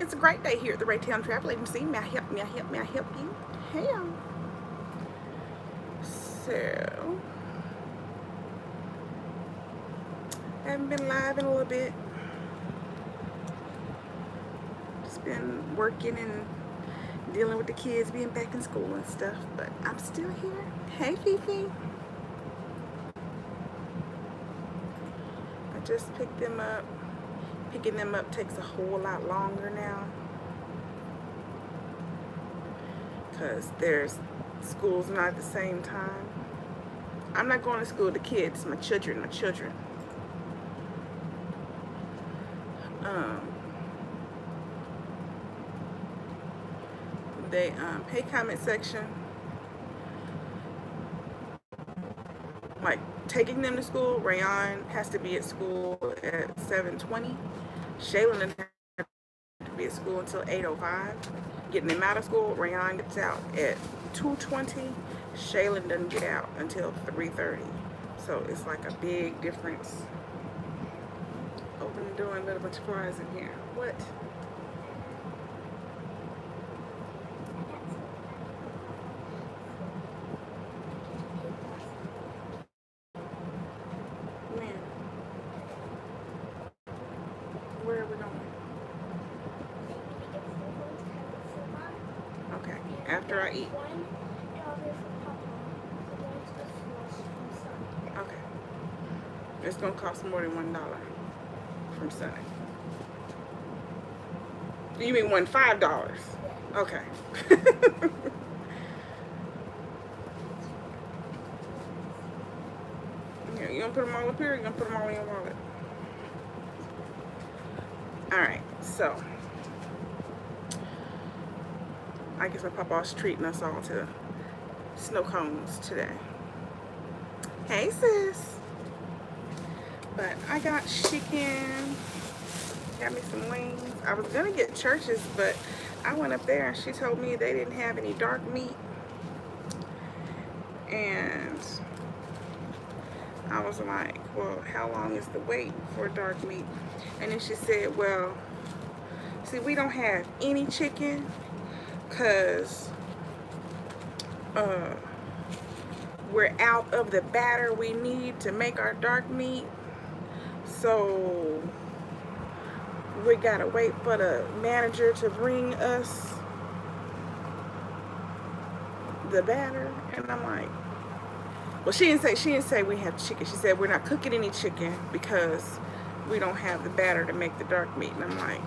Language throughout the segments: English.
It's a great day here at the Raytown Travel Agency. May I help you? Hey, so I haven't been live in a little bit. Just been working and dealing with the kids being back in school and stuff, but I'm still here. Hey, Fifi. I just picked them up. Picking them up takes a whole lot longer now because there's schools not at the same time. I'm not going to school with the kids, my children. They hey, comment section, like taking them to school. Rayon has to be at school at 7:20. Shaylin didn't have to be at school until 8:05. Getting them out of school, Rayon gets out at 2:20. Shaylin doesn't get out until 3:30. So it's like a big difference. Open the door and let a bunch of flies in here. What? Man. Where are we going? Okay, after I eat. Okay. It's gonna cost more than $1 from Sunday. You mean $5? Okay. Yeah, you gonna put them all up here, or you gonna put them all in your wallet? Alright, so I guess my papa's treating us all to snow cones today. Hey, sis. But I got chicken. Got me some wings. I was gonna get Church's, but I went up there and she told me they didn't have any dark meat. And I was like, well, how long is the wait for dark meat? And then she said, well, see, we don't have any chicken because we're out of the batter we need to make our dark meat. So we gotta wait for the manager to bring us the batter. And I'm like, well, she didn't say we have chicken. She said we're not cooking any chicken because we don't have the batter to make the dark meat. And I'm like,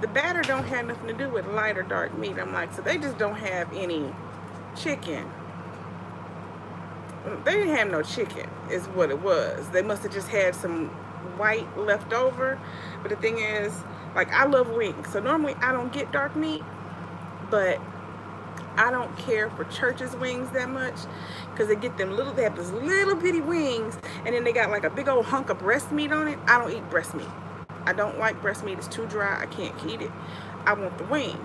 the batter don't have nothing to do with light or dark meat. I'm like, so they just don't have any chicken. They didn't have no chicken is what it was. They must have just had some white left over. But the thing is, like, I love wings, so normally I don't get dark meat, but I don't care for Church's wings that much because they have those little bitty wings, and then they got like a big old hunk of breast meat on it. I don't eat breast meat. I don't like breast meat. It's too dry. I can't eat it. I want the wing.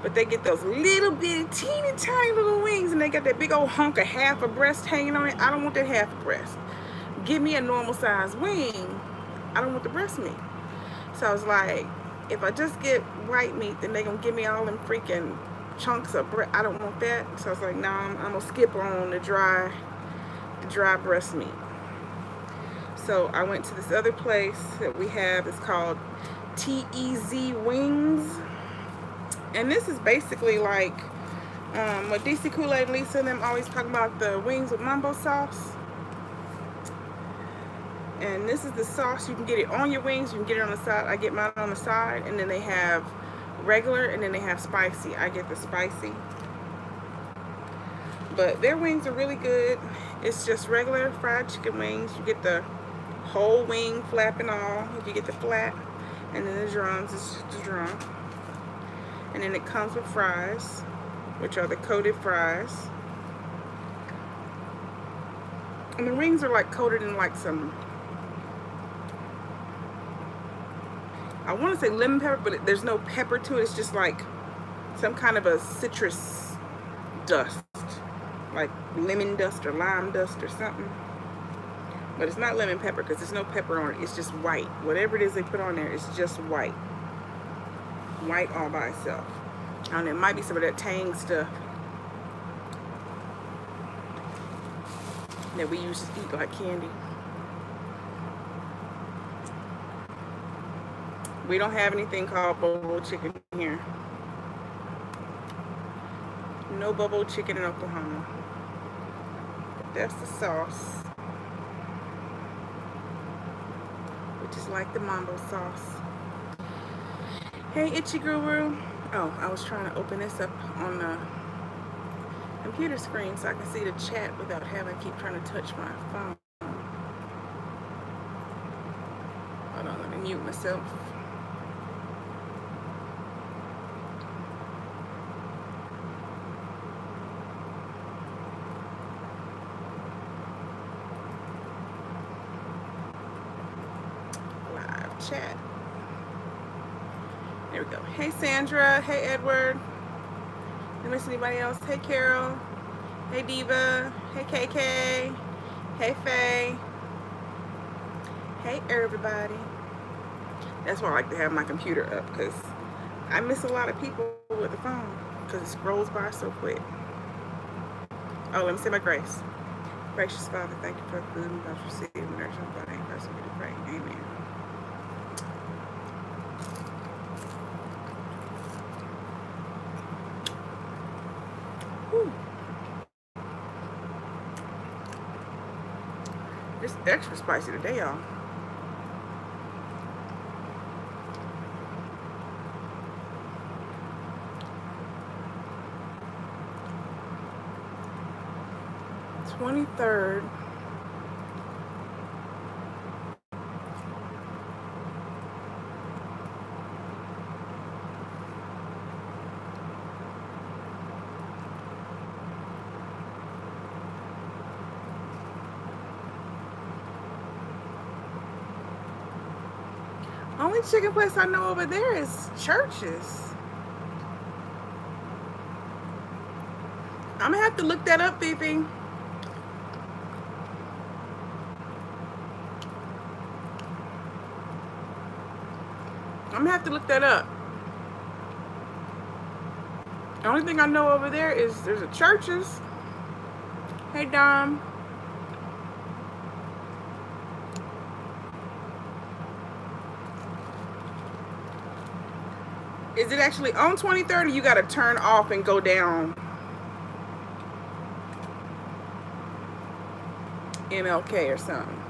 But they get those little bitty, teeny tiny little wings, and they got that big old hunk of half a breast hanging on it. I don't want that half a breast. Give me a normal size wing. I don't want the breast meat. So I was like, if I just get white meat, then they gonna give me all them freaking chunks of breast. I don't want that. So I was like, nah, I'm gonna skip on the dry breast meat. So I went to this other place that we have. It's called TEZ Wingz. And this is basically like what DC Kool-Aid and Lisa and them always talk about, the wings with mambo sauce. And this is the sauce. You can get it on your wings. You can get it on the side. I get mine on the side. And then they have regular, and then they have spicy. I get the spicy. But their wings are really good. It's just regular fried chicken wings. You get the whole wing, flap and all. You get the flat. And then the drums is just the drum. And then it comes with fries, which are the coated fries. And the rings are like coated in like some, I want to say lemon pepper, but there's no pepper to it. It's just like some kind of a citrus dust, like lemon dust or lime dust or something. But it's not lemon pepper because there's no pepper on it. It's just white. Whatever it is they put on there, it's just white. white all by itself. And it might be some of that Tang stuff that we used to eat like candy. We don't have anything called bubble chicken here. No bubble chicken in Oklahoma. But that's the sauce, which is like the mambo sauce. Hey, Itchy Guru. Oh, I was trying to open this up on the computer screen so I can see the chat without having to keep trying to touch my phone. Hold on, let me mute myself. Live chat. There we go. Hey, Sandra. Hey, Edward. Did I miss anybody else? Hey, Carol. Hey, Diva. Hey, KK. Hey, Faye. Hey, everybody. That's why I like to have my computer up, because I miss a lot of people with the phone because it scrolls by so quick. Oh, let me say my grace. Gracious Father, thank you for the food and bless receiving nourishment body and person to pray. Amen. Whew. It's extra spicy today, y'all. "23rd. Only chicken place I know over there is Church's. I'm gonna have to look that up, Fifi. I'm gonna have to look that up. The only thing I know over there is there's a Church's. Hey, Dom. Is it actually on 23rd, or you gotta turn off and go down MLK or something?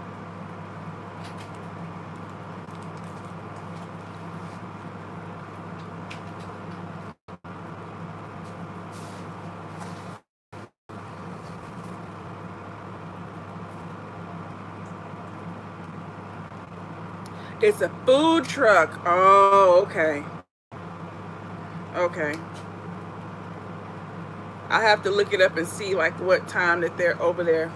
It's a food truck. Oh, okay. Okay. I have to look it up and see like what time that they're over there.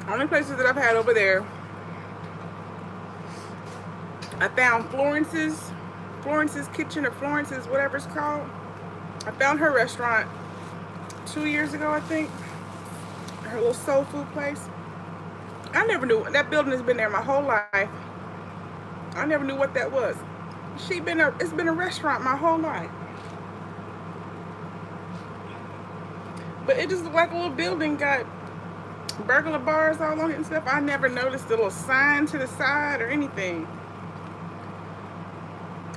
Only places that I've had over there, I found Florence's Kitchen, or Florence's, whatever it's called. I found her restaurant 2 years ago, I think. Her little soul food place. I never knew. That building has been there my whole life. I never knew what that was. It's been a restaurant my whole life. But it just looked like a little building, got burglar bars all on it and stuff. I never noticed the little sign to the side or anything.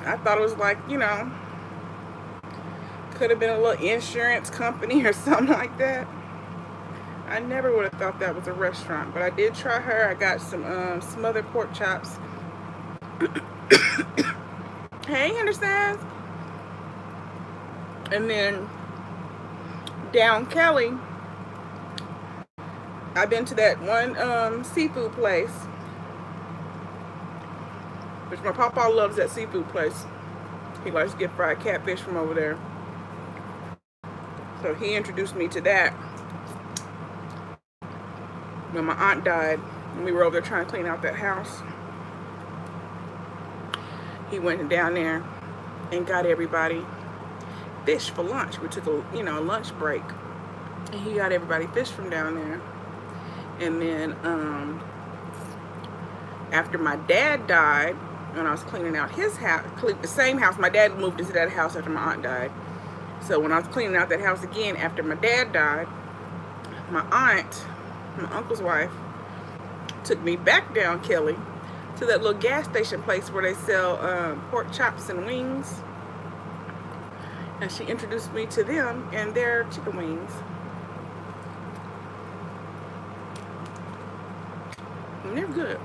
I thought it was like, you know, could have been a little insurance company or something like that. I never would have thought that was a restaurant, but I did try her. I got some smothered pork chops. Hey, understands? And then down Kelly, I've been to that one seafood place, which my papa loves that seafood place. He likes to get fried catfish from over there. So he introduced me to that when my aunt died, and we were over there trying to clean out that house. He went down there and got everybody fish for lunch. We took a a lunch break, and he got everybody fish from down there. And then after my dad died, when I was cleaning out his house, the same house, my dad moved into that house after my aunt died. So when I was cleaning out that house again after my dad died, my aunt, my uncle's wife, took me back down Kelly to that little gas station place where they sell pork chops and wings. And she introduced me to them and their chicken wings. And they're good.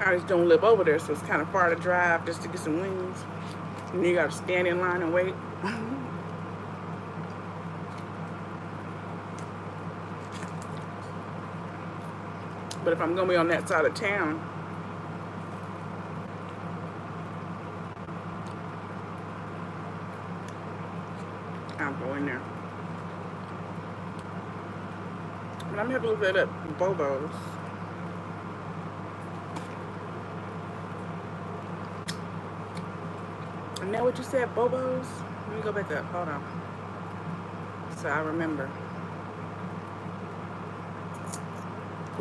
I just don't live over there, so it's kind of far to drive just to get some wings. And you gotta stand in line and wait. But if I'm gonna be on that side of town, I'll go in there. But I'm gonna have to look that up. Bobo's. Isn't that what you said, Bobo's? Let me go back up. Hold on. So I remember.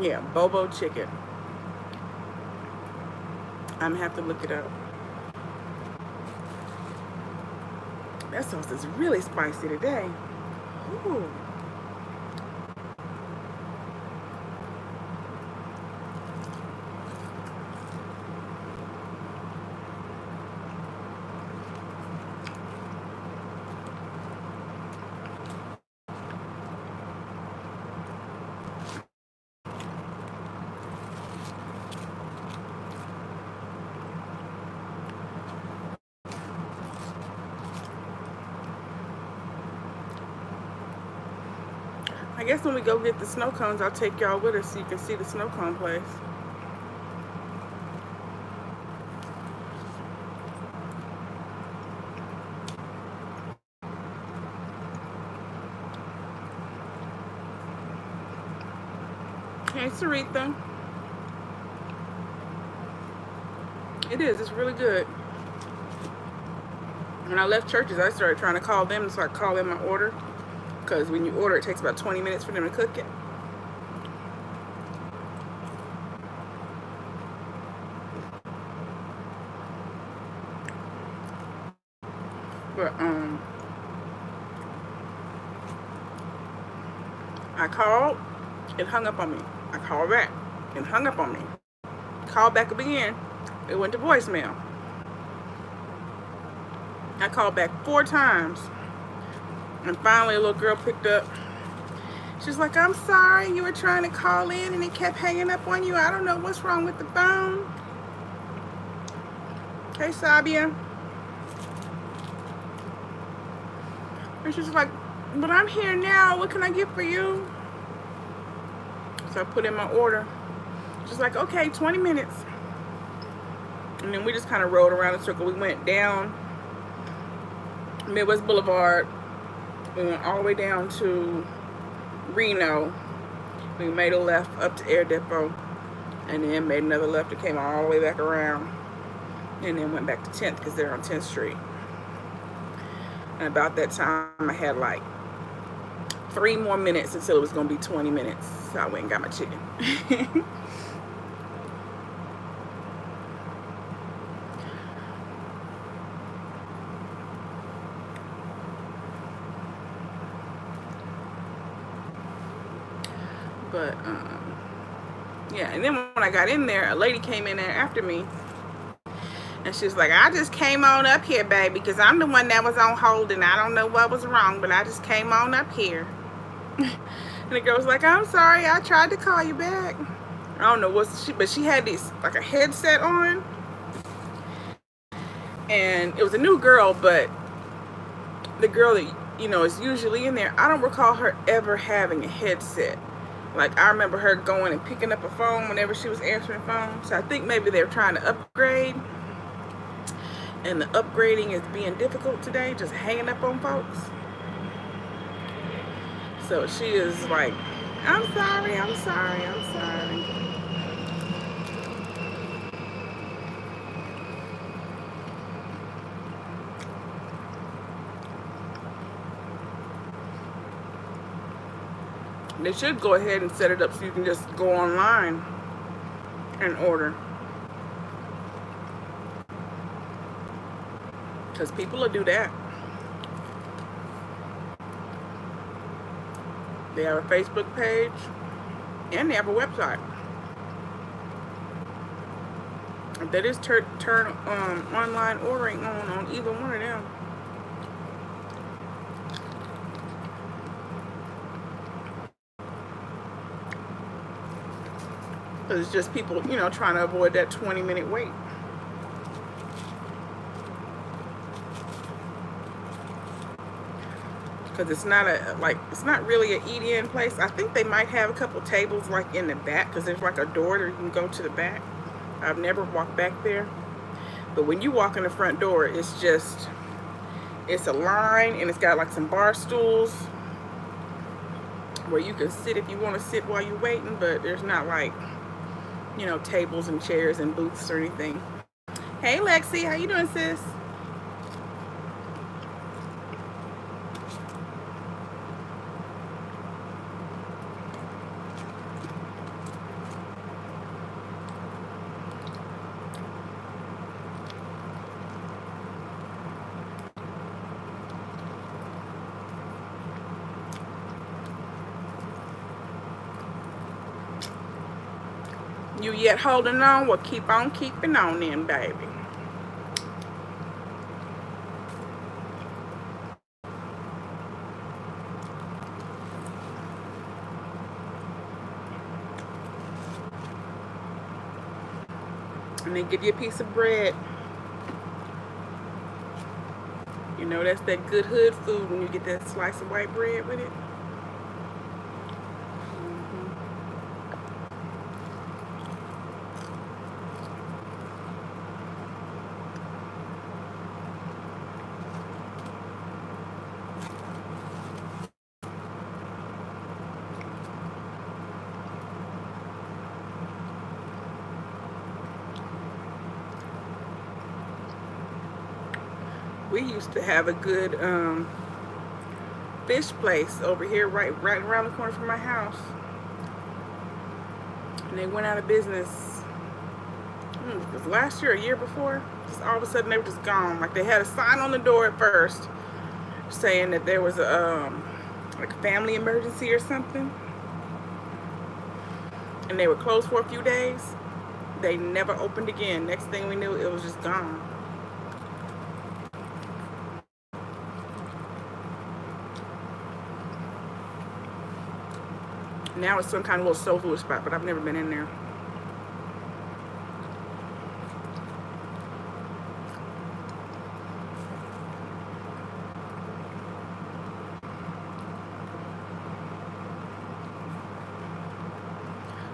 Yeah, Bobo chicken. I'm gonna have to look it up. That sauce is really spicy today. Ooh. I guess when we go get the snow cones, I'll take y'all with us so you can see the snow cone place. Hey, Saritha. It is. It's really good. When I left Churches, I started trying to call them, so I call in my order. Because when you order, it takes about 20 minutes for them to cook it. But I called, it hung up on me. I called back, it hung up on me. Called back up again, it went to voicemail. I called back 4 times. And finally, a little girl picked up. She's like, I'm sorry, you were trying to call in and it kept hanging up on you. I don't know what's wrong with the phone. Hey, Sabia. And she's like, but I'm here now. What can I get for you? So I put in my order. She's like, okay, 20 minutes. And then we just kind of rode around the circle. We went down Midwest Boulevard. We went all the way down to Reno. We made a left up to Air Depot, and then made another left that came all the way back around, and then went back to 10th because they're on 10th Street. And about that time, I had like 3 more minutes until it was going to be 20 minutes. So I went and got my chicken. But yeah, and then when I got in there, a lady came in there after me, and she was like, I just came on up here, baby, because I'm the one that was on hold, and I don't know what was wrong, but I just came on up here. And the girl was like, I'm sorry, I tried to call you back. I don't know what she, but she had this like a headset on, and it was a new girl, but the girl that is usually in there, I don't recall her ever having a headset. Like, I remember her going and picking up a phone whenever she was answering phones. So I think maybe they're trying to upgrade, and the upgrading is being difficult today, just hanging up on folks. So she is like, I'm sorry, I'm sorry, I'm sorry. They should go ahead and set it up so you can just go online and order. Because people will do that. They have a Facebook page and they have a website. They just turn online ordering on either one of them. Because it's just people, you know, trying to avoid that 20-minute wait. Because it's not it's not really an eat-in place. I think they might have a couple tables like in the back, because there's like a door that you can go to the back. I've never walked back there. But when you walk in the front door, it's a line, and it's got like some bar stools where you can sit if you want to sit while you're waiting, but there's not like, you know, tables and chairs and booths or anything. Hey Lexi, how you doing, sis? You yet holding on? Well, keep on keeping on then, baby. And they give you a piece of bread. You know, that's that good hood food when you get that slice of white bread with it. We used to have a good fish place over here right around the corner from my house, and they went out of business. It was last year or a year before. Just all of a sudden they were just gone. Like they had a sign on the door at first saying that there was a like a family emergency or something, and they were closed for a few days. They never opened again. Next thing we knew, it was just gone. Now it's some kind of little soul food spot, but I've never been in there.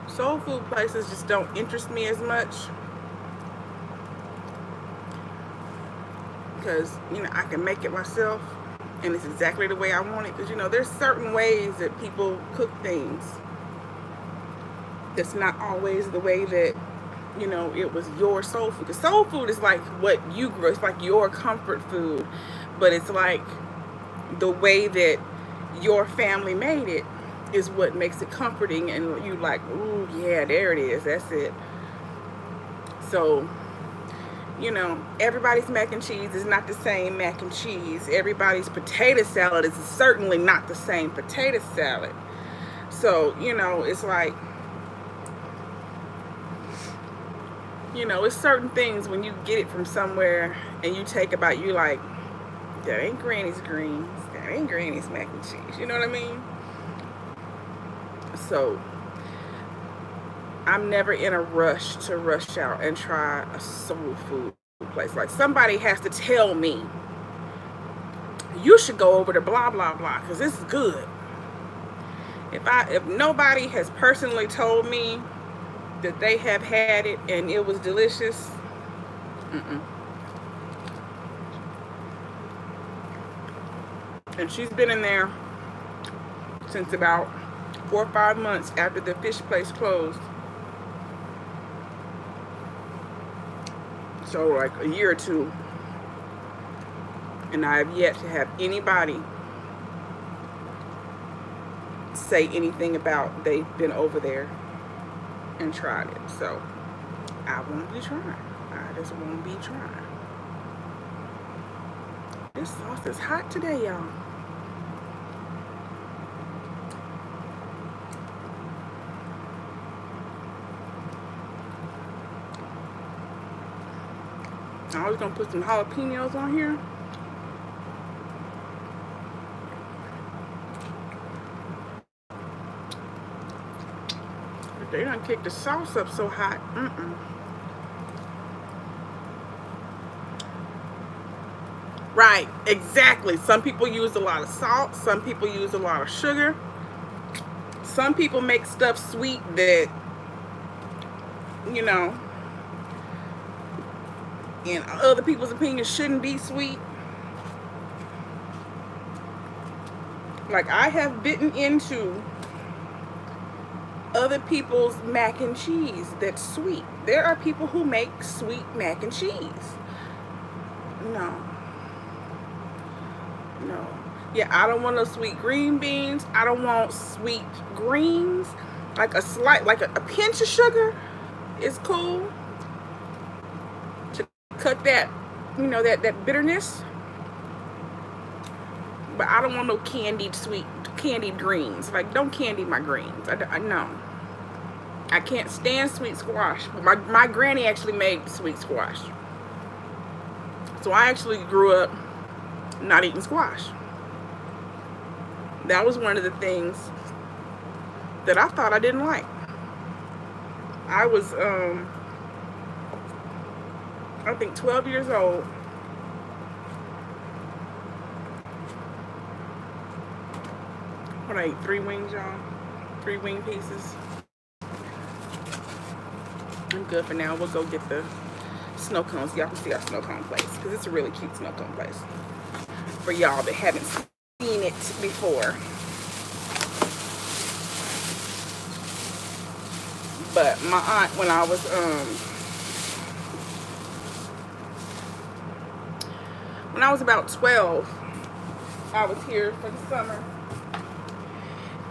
Soul food places just don't interest me as much, because, you know, I can make it myself and it's exactly the way I want it. Because, you know, there's certain ways that people cook things that's not always the way that, you know, it was your soul food. Because soul food is like what you grew. It's like your comfort food, but it's like the way that your family made it is what makes it comforting, and you like, ooh, yeah, there it is, that's it. So, you know, everybody's mac and cheese is not the same mac and cheese. Everybody's potato salad is certainly not the same potato salad. So, you know, it's like, you know, it's certain things when you get it from somewhere and you take a bite, you like, that ain't Granny's greens, that ain't Granny's mac and cheese. You know what I mean? So I'm never in a rush to rush out and try a soul food place. Like somebody has to tell me, you should go over to blah blah blah because this is good. If nobody has personally told me that they have had it and it was delicious, and she's been in there since about 4 or 5 months after the fish place closed. So like a year or two. And I have yet to have anybody say anything about they've been over there and tried it. So I won't be trying. I just won't be trying. This sauce is hot today, y'all. I was gonna put some jalapenos on here. But they done kicked the sauce up so hot. Right, exactly. Some people use a lot of salt. Some people use a lot of sugar. Some people make stuff sweet that, you know, in other people's opinion, shouldn't be sweet. Like, I have bitten into other people's mac and cheese that's sweet. There are people who make sweet mac and cheese. No. Yeah, I don't want no sweet green beans. I don't want sweet greens. Like a pinch of sugar is cool to cut that, you know, that bitterness. But I don't want no candied greens. Like, don't candy my greens. No. I can't stand sweet squash. My granny actually made sweet squash. So I actually grew up not eating squash. That was one of the things that I thought I didn't like. I was, I think 12 years old. What, I ate 3 wings, y'all? 3 wing pieces. I'm good for now. We'll go get the snow cones. Y'all can see our snow cone place, because it's a really cute snow cone place for y'all that haven't seen it before. But my aunt, when I was about 12, I was here for the summer,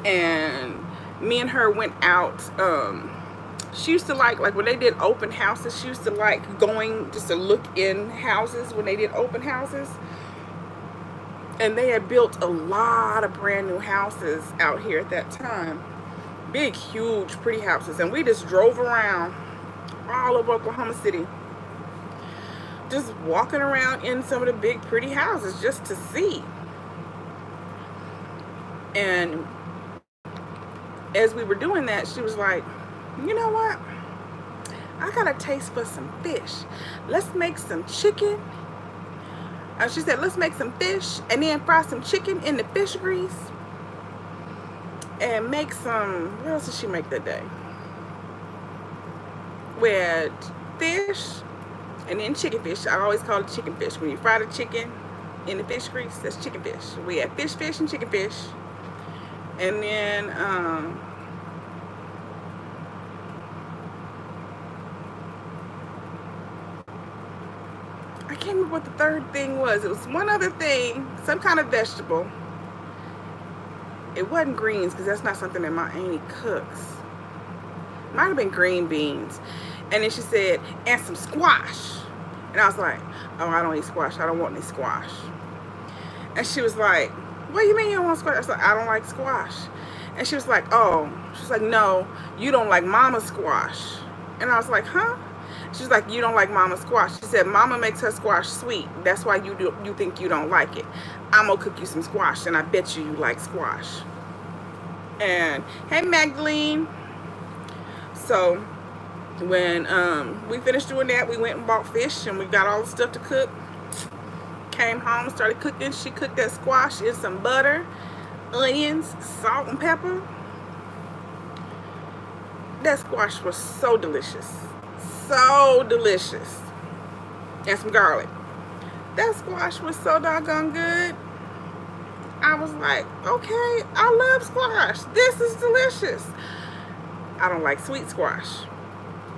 and me and her went out. She used to like when they did open houses, she used to like going just to look in houses when they did open houses. And they had built a lot of brand new houses out here at that time. Big, huge, pretty houses. And we just drove around all over Oklahoma City, just walking around in some of the big, pretty houses just to see. And as we were doing that, she was like, you know what? I got a taste for some fish. Let's make some chicken. She said, let's make some fish and then fry some chicken in the fish grease. And make some, what else did she make that day? We had fish and then chicken fish. I always call it chicken fish. When you fry the chicken in the fish grease, that's chicken fish. We had fish and chicken fish. And then, I can't remember what the third thing was. It was one other thing, some kind of vegetable. It wasn't greens, because that's not something that my auntie cooks. Might have been green beans. And then she said, and some squash. And I was like, oh, I don't eat squash. I don't want any squash. And she was like, what do you mean you don't want squash? I was like, I don't like squash. And she was like, oh. She's like, no, you don't like mama's squash. And I was like, huh? She's like, you don't like mama's squash. She said, mama makes her squash sweet. That's why you think you don't like it. I'm gonna cook you some squash, and I bet you like squash. And hey, Magdalene. So when we finished doing that, we went and bought fish, and we got all the stuff to cook. Came home, started cooking. She cooked that squash in some butter, onions, salt, and pepper. That squash was so delicious. So delicious. And some garlic. That squash was so doggone good. I was like, okay, I love squash. This is delicious. I don't like sweet squash.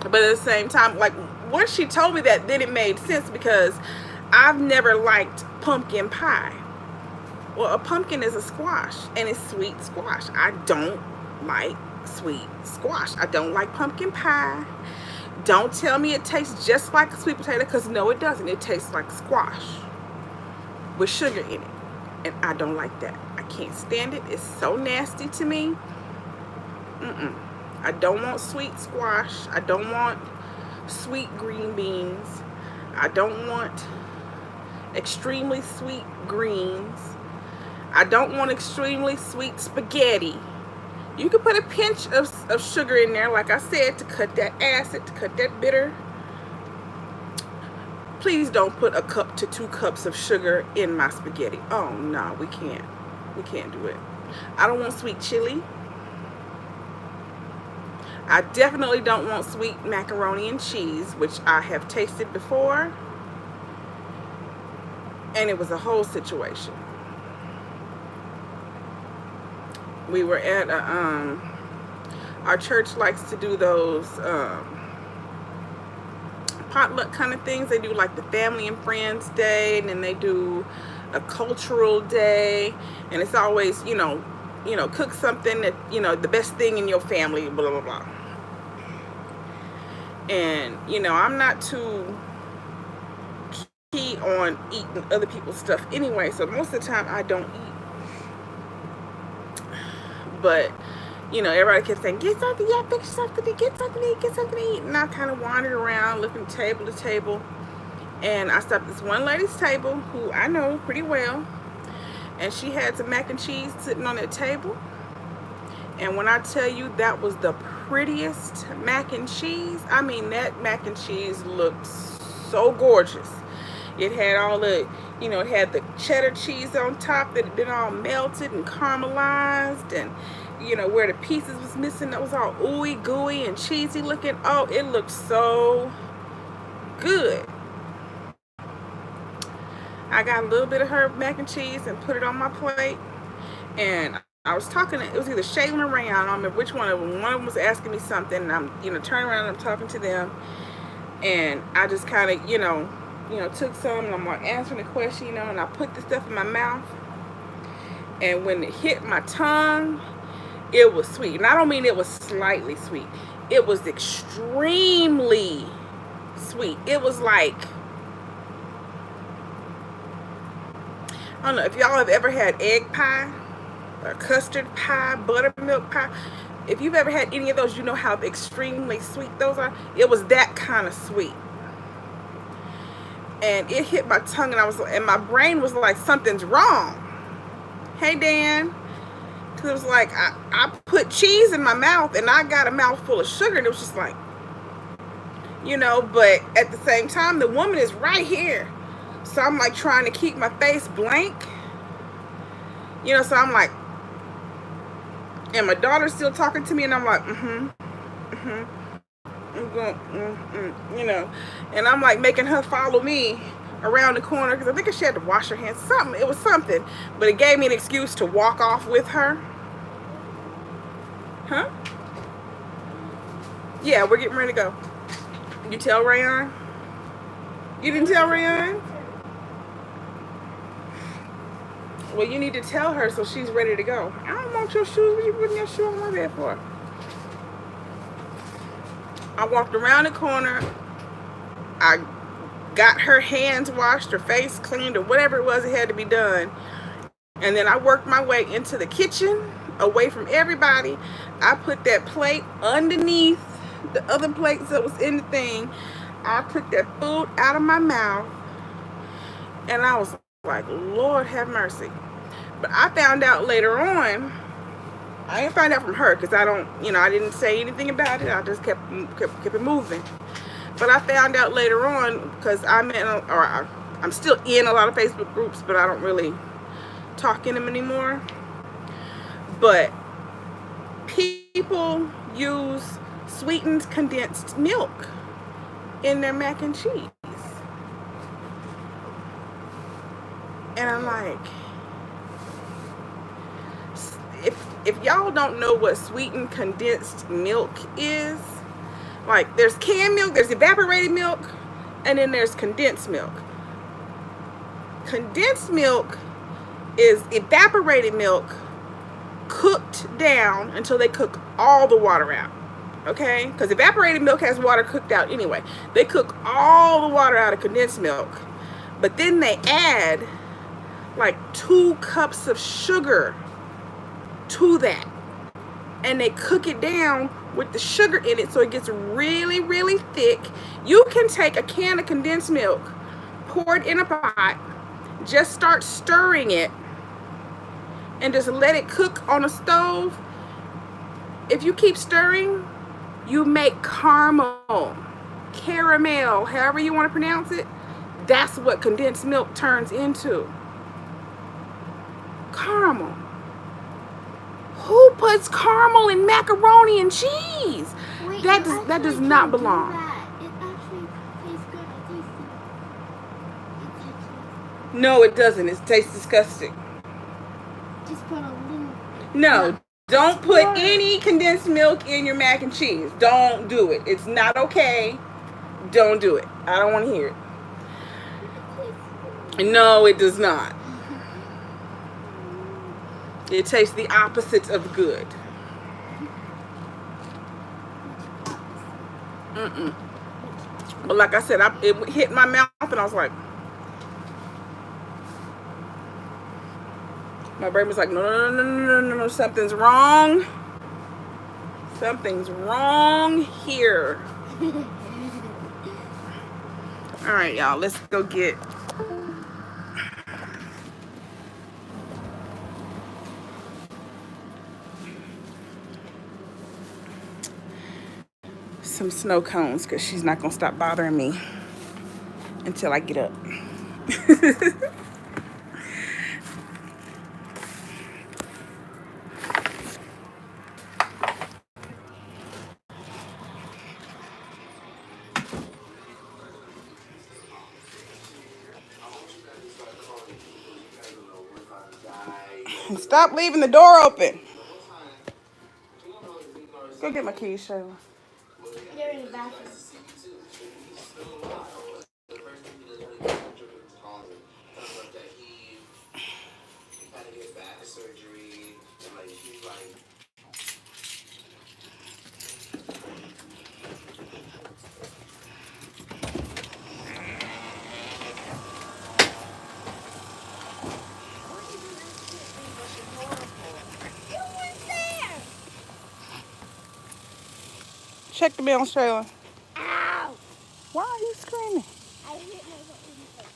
But at the same time, like, once she told me that, then it made sense, because I've never liked pumpkin pie. Well, a pumpkin is a squash, and it's sweet squash. I don't like sweet squash. I don't like pumpkin pie. Don't tell me it tastes just like a sweet potato, because no, it doesn't. It tastes like squash with sugar in it, and I don't like that. I can't stand it. It's so nasty to me. I don't want sweet squash. I don't want sweet green beans. I don't want extremely sweet greens. I don't want extremely sweet spaghetti. You can put a pinch of sugar in there, like I said, to cut that acid, to cut that bitter. Please don't put a cup to 2 cups of sugar in my spaghetti. Oh no, we can't. We can't do it. I don't want sweet chili. I definitely don't want sweet macaroni and cheese, which I have tasted before, and it was a whole situation. We were at our church likes to do those potluck kind of things. They do like the family and friends day, and then they do a cultural day, and it's always, cook something that, the best thing in your family, blah blah blah. And I'm not too key on eating other people's stuff anyway, so most of the time I don't eat. But everybody kept saying, get something, yeah, fix something to get something to eat, get something to eat. And I kind of wandered around looking table to table, and I stopped at this one lady's table who I know pretty well, and she had some mac and cheese sitting on that table. And when I tell you, that was the prettiest mac and cheese. I mean, that mac and cheese looked so gorgeous. It had all the, it had the cheddar cheese on top that had been all melted and caramelized, and where the pieces was missing, that was all ooey gooey and cheesy looking. Oh, it looked so good. I got a little bit of her mac and cheese and put it on my plate, and I was talking to, it was either Shayla or Rayon, I don't remember which one of them. One of them was asking me something, and I'm, turning around and I'm talking to them, and I just kind of, took some, and I'm like answering the question, and I put the stuff in my mouth, and when it hit my tongue, it was sweet. And I don't mean it was slightly sweet. It was extremely sweet. It was like, I don't know if y'all have ever had egg pie, or custard pie, buttermilk pie. If you've ever had any of those, you know how extremely sweet those are. It was that kind of sweet. And it hit my tongue, and my brain was like, something's wrong. Hey, Dan. Because it was like, I put cheese in my mouth, and I got a mouthful of sugar, and it was just like, but at the same time, the woman is right here. So I'm like trying to keep my face blank. So I'm like, and my daughter's still talking to me, and I'm like, I'm going, and I'm like making her follow me around the corner, because I think she had to wash her hands. Something, it was something, but it gave me an excuse to walk off with her. Huh? Yeah, we're getting ready to go. You tell Rayon? You didn't tell Rayon? Well, you need to tell her so she's ready to go. I don't want your shoes. What are you putting your shoe on my bed for? I walked around the corner. I got her hands washed, her face cleaned, or whatever it was that had to be done. And then I worked my way into the kitchen, away from everybody. I put that plate underneath the other plates that was in the thing. I took that food out of my mouth, and I was like, Lord have mercy. But I found out later on, I didn't find out from her, because I don't, I didn't say anything about it. I just kept it moving. But I found out later on, because I'm still in a lot of Facebook groups, but I don't really talk in them anymore. But people use sweetened condensed milk in their mac and cheese. And I'm like, if y'all don't know what sweetened condensed milk is, like, there's canned milk, there's evaporated milk, and then there's condensed milk. Condensed milk is evaporated milk cooked down until they cook all the water out. Okay? Because evaporated milk has water cooked out anyway. They cook all the water out of condensed milk. But then they add like 2 cups of sugar to that. And they cook it down with the sugar in it so it gets really, really thick. You can take a can of condensed milk, pour it in a pot, just start stirring it, and just let it cook on a stove. If you keep stirring, you make caramel, however you want to pronounce it. That's what condensed milk turns into. Caramel. Who puts caramel in macaroni and cheese? Wait, that does not belong. It actually tastes good. No, it doesn't. It tastes disgusting. Just put a little. No, don't put any condensed milk in your mac and cheese. Don't do it. It's not okay. Don't do it. I don't want to hear it. No, it does not. It tastes the opposite of good. But like I said, it hit my mouth and I was like, my brain was like, no, something's wrong. Something's wrong here. All right, y'all, let's go get some snow cones because she's not gonna stop bothering me until I get up. And stop leaving the door open. Go get my keys, Shayla. They're in the bathroom. Check the mail, Shayla. Ow! Why are you screaming? I hit myself in the face.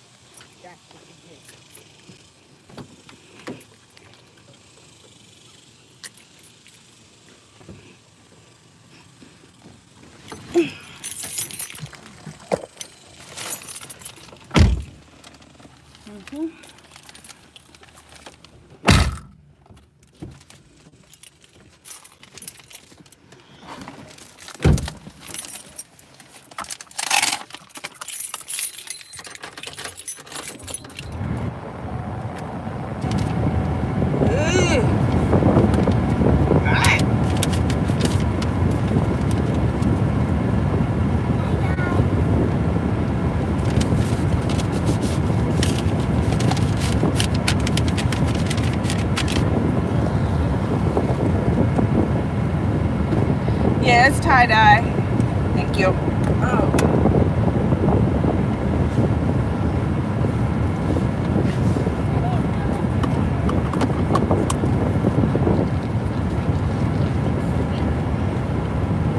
Yeah, it's tie-dye. Thank you. Oh.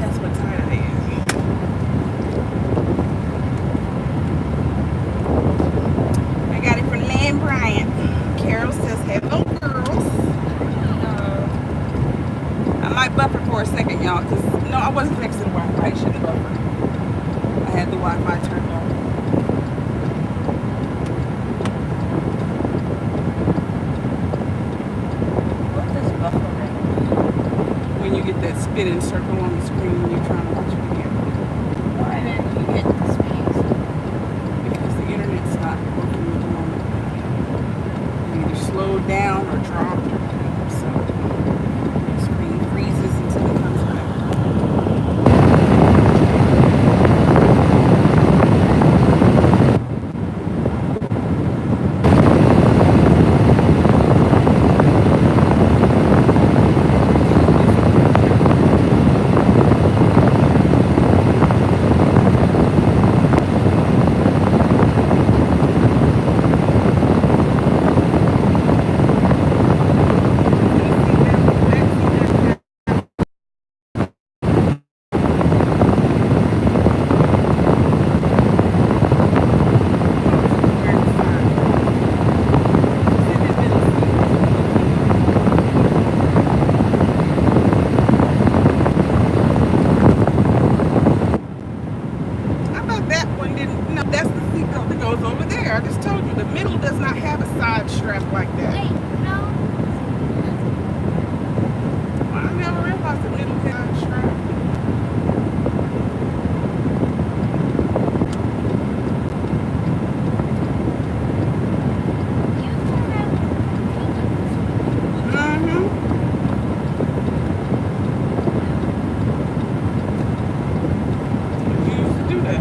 That's what tie-dye is. I got it from Lynn Bryant. Carol says, hello, girls. I might buffer for a second, y'all, because no, I wasn't fixing the Wi-Fi. I shouldn't buffer. I had the Wi-Fi turned on. What does buffer mean? When you get that spinning circle on the screen when you're trying to watch a video. Why didn't you get the speeds? Because the internet's not working at the moment. It either slowed down or dropped or whatever. So the screen freezes until it comes back. Middle does not have a side strap like that. Wait, no. I never realized the middle had a side strap. You can have Mm-hmm. You used to do that.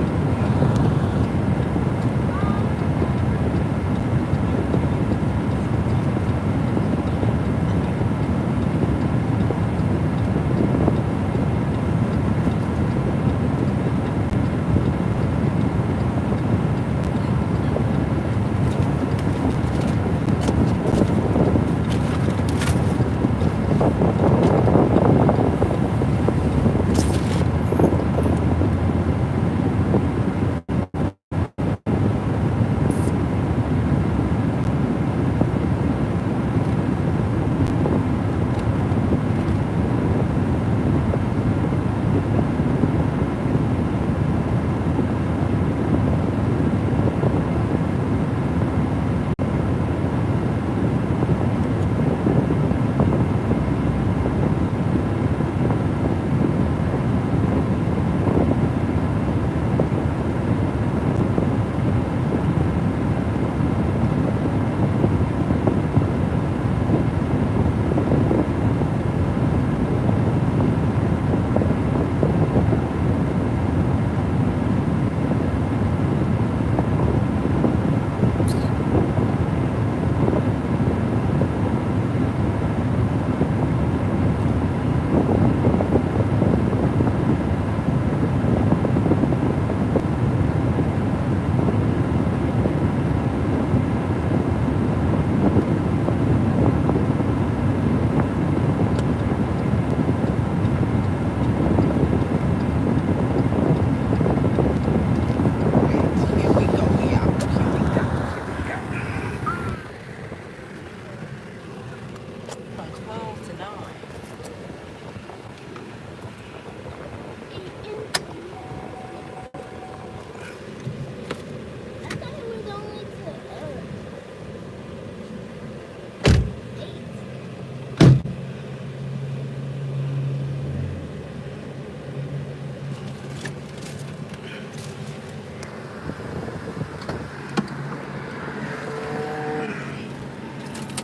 Here we go, y'all. Here we go. Here we go. From 12 to 9. I thought it was only to 8.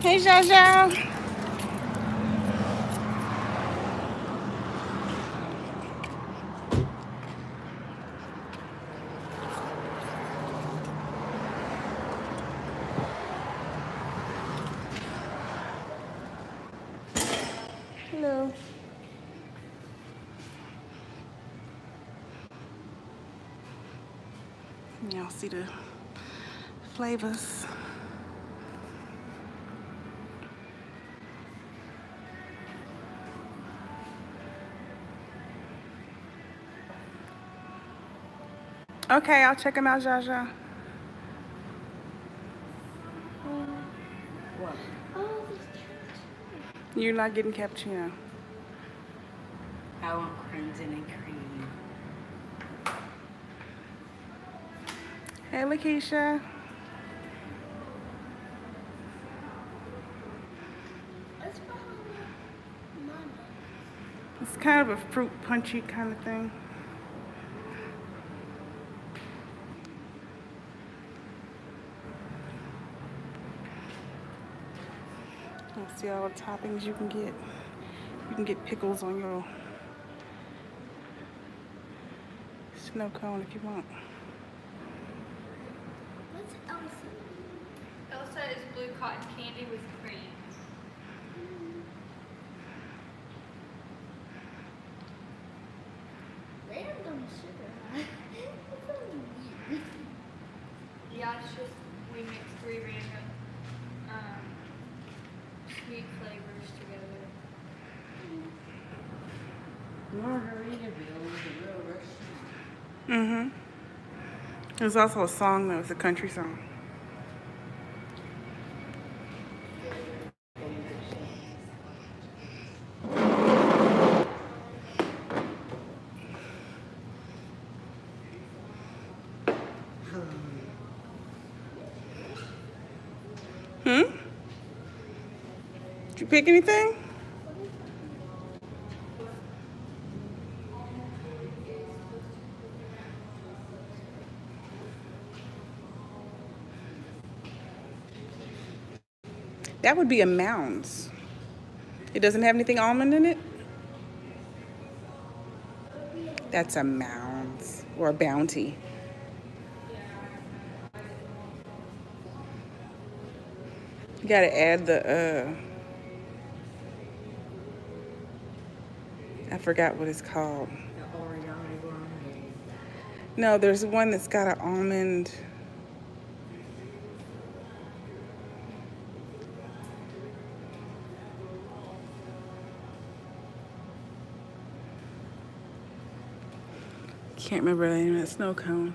Hey, Jaja. Hello. Y'all see the flavors. Okay, I'll check them out, Jaja. What? Oh, this couch. You're not getting cappuccino. I want crimson and cream. Hey, Lakeisha. What's behind Mama? It's kind of a fruit punchy kind of thing. Let's see all the toppings you can get. You can get pickles on your snow cone if you want. What's Elsa? Elsa is blue cotton candy with cream. Random sugar high. That's so weird. Yeah, it's just we mix 3 random sweet flavors together. Margaritaville is a real restaurant. Mm-hmm. There's also a song though, it's a country song. Hmm? Did you pick anything? That would be a Mounds. It doesn't have anything almond in it? That's a Mounds or a Bounty. You gotta add the, I forgot what it's called. The Oriana Grande. No, there's one that's got an almond. Can't remember the name of that snow cone.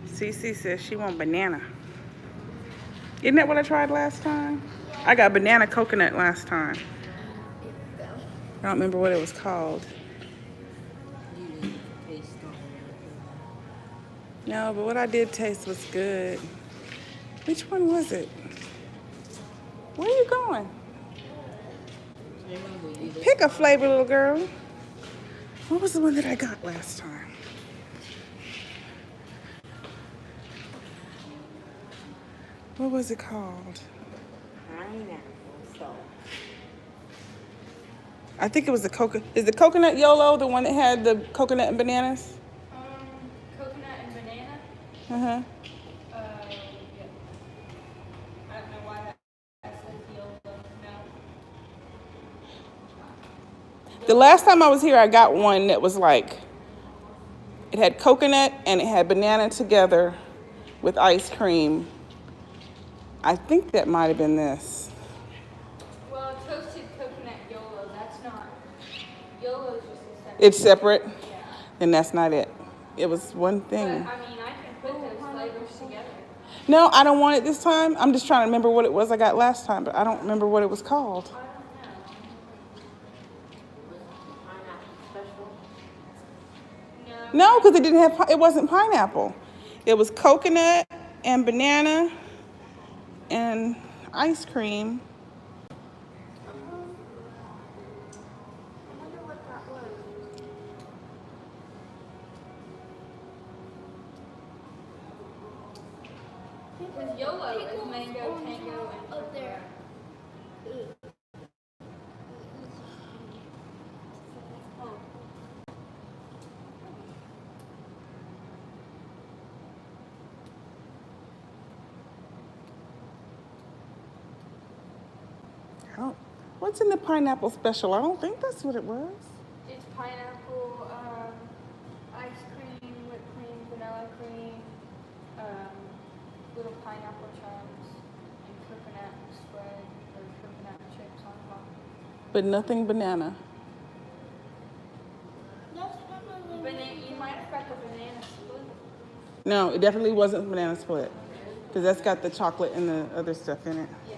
Cece says she want banana. Isn't that what I tried last time? I got banana coconut last time. I don't remember what it was called. You didn't taste on it. No, but what I did taste was good. Which one was it? Where are you going? Pick a flavor, little girl. What was the one that I got last time? What was it called? Pineapple. So. I think it was the coconut. Is the coconut YOLO the one that had the coconut and bananas? Coconut and banana. Uh-huh. Yeah. I don't know why that says YOLO. No. The last time I was here, I got one that was like, it had coconut and it had banana together with ice cream. I think that might have been this. Well, toasted coconut YOLO. That's not. YOLO is just a separate. It's separate? Yeah. Then that's not it. It was one But thing. I mean, I can put those flavors together. No, I don't want it this time. I'm just trying to remember what it was I got last time, but I don't remember what it was called. I don't Pineapple special. know. No, because it didn't have, it wasn't pineapple. It was coconut and banana and ice cream. I wonder what that was. Because YOLO is mango, tango, and Up there. Oh, what's in the pineapple special? I don't think that's what it was. It's pineapple, ice cream, whipped cream, vanilla cream, little pineapple chunks, and coconut spread or coconut chips on top. But nothing banana. That's one of the. You might have got the banana split. No, it definitely wasn't banana split. Because that's got the chocolate and the other stuff in it. Yeah.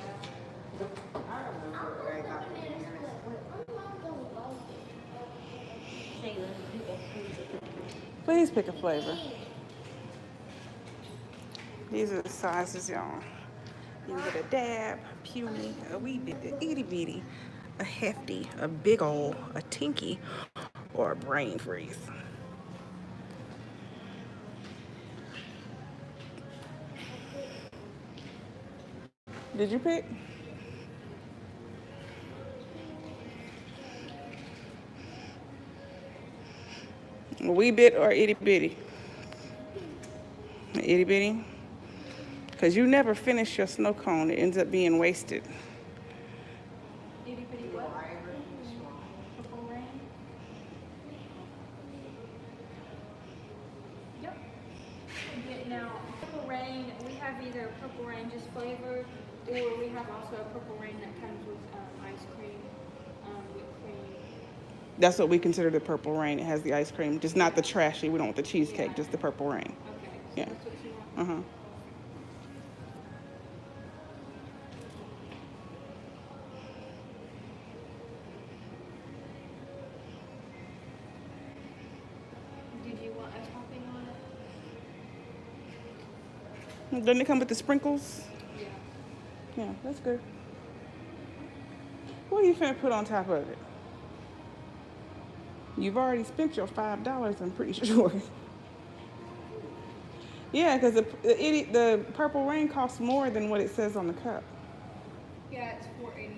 Please pick a flavor. These are the sizes, y'all. You can get a dab, puny, a wee bit, a itty bitty, a hefty, a big ol', a tinky, or a brain freeze. Did you pick? A wee bit or itty bitty? An itty bitty? Because you never finish your snow cone. It ends up being wasted. Itty bitty what? Purple rain? Yep. Now, purple rain, we have either purple rain just flavored, or we have also a purple rain that comes with ice cream, whipped cream. That's what we consider the purple rain. It has the ice cream, just not the trashy. We don't want the cheesecake, just the purple rain. Okay, so Yeah. that's what you want. Doesn't it come with the sprinkles? Yeah. Yeah, that's good. What are you finna put on top of it? You've already spent your $5, I'm pretty sure. Yeah, because the Purple Rain costs more than what it says on the cup. Yeah, it's $4.89.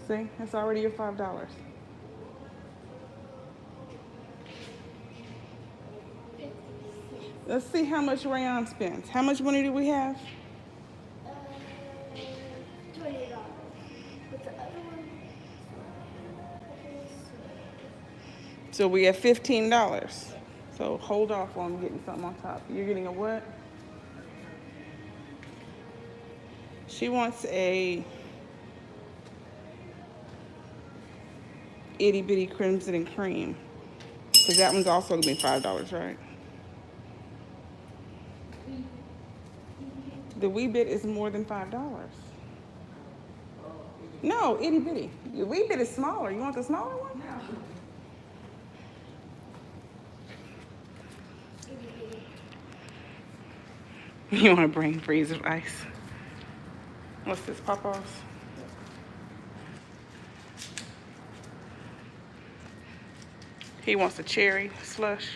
See, that's already your $5. Let's see how much Rayon spends. How much money do we have? $20. But the other one is So we have $15. So hold off on getting something on top. You're getting a what? She wants a itty bitty crimson and cream. Because that one's also gonna be $5, right? The wee bit is more than $5. No, itty bitty. The wee bit is smaller. You want the smaller one? You want to bring freezer ice? What's this, Papa's? He wants a cherry slush.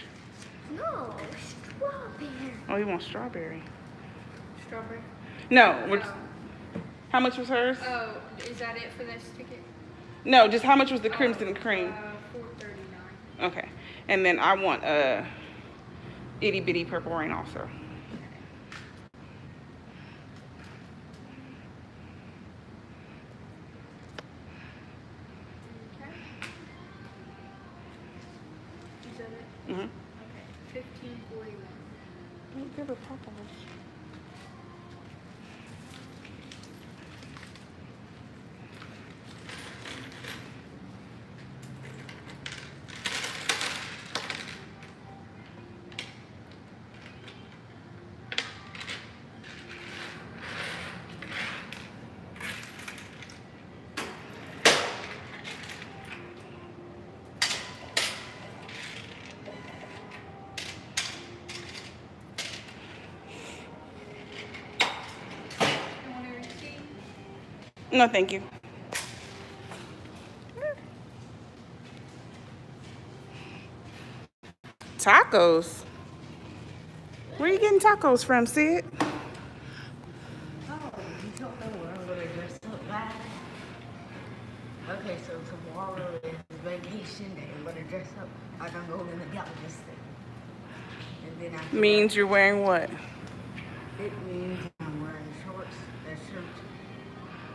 no strawberry. Oh, he wants strawberry. Strawberry. No. How much was hers? Oh, is that it for this ticket? No, just how much was the crimson and cream? $4.39. Okay. And then I want a itty bitty Purple Rain also. Okay. Is that it? Mm-hmm. Okay. $15.41. Give her Papa's. You want a receipt? No, thank you. Tacos? Where are you getting tacos from, Sid? Oh, you don't know where I'm gonna dress up by? Okay, so tomorrow is vacation day. I'm gonna dress up like I'm going to the Galveston. And then after Means you're wearing what? that, it means I'm wearing shorts, a shirt.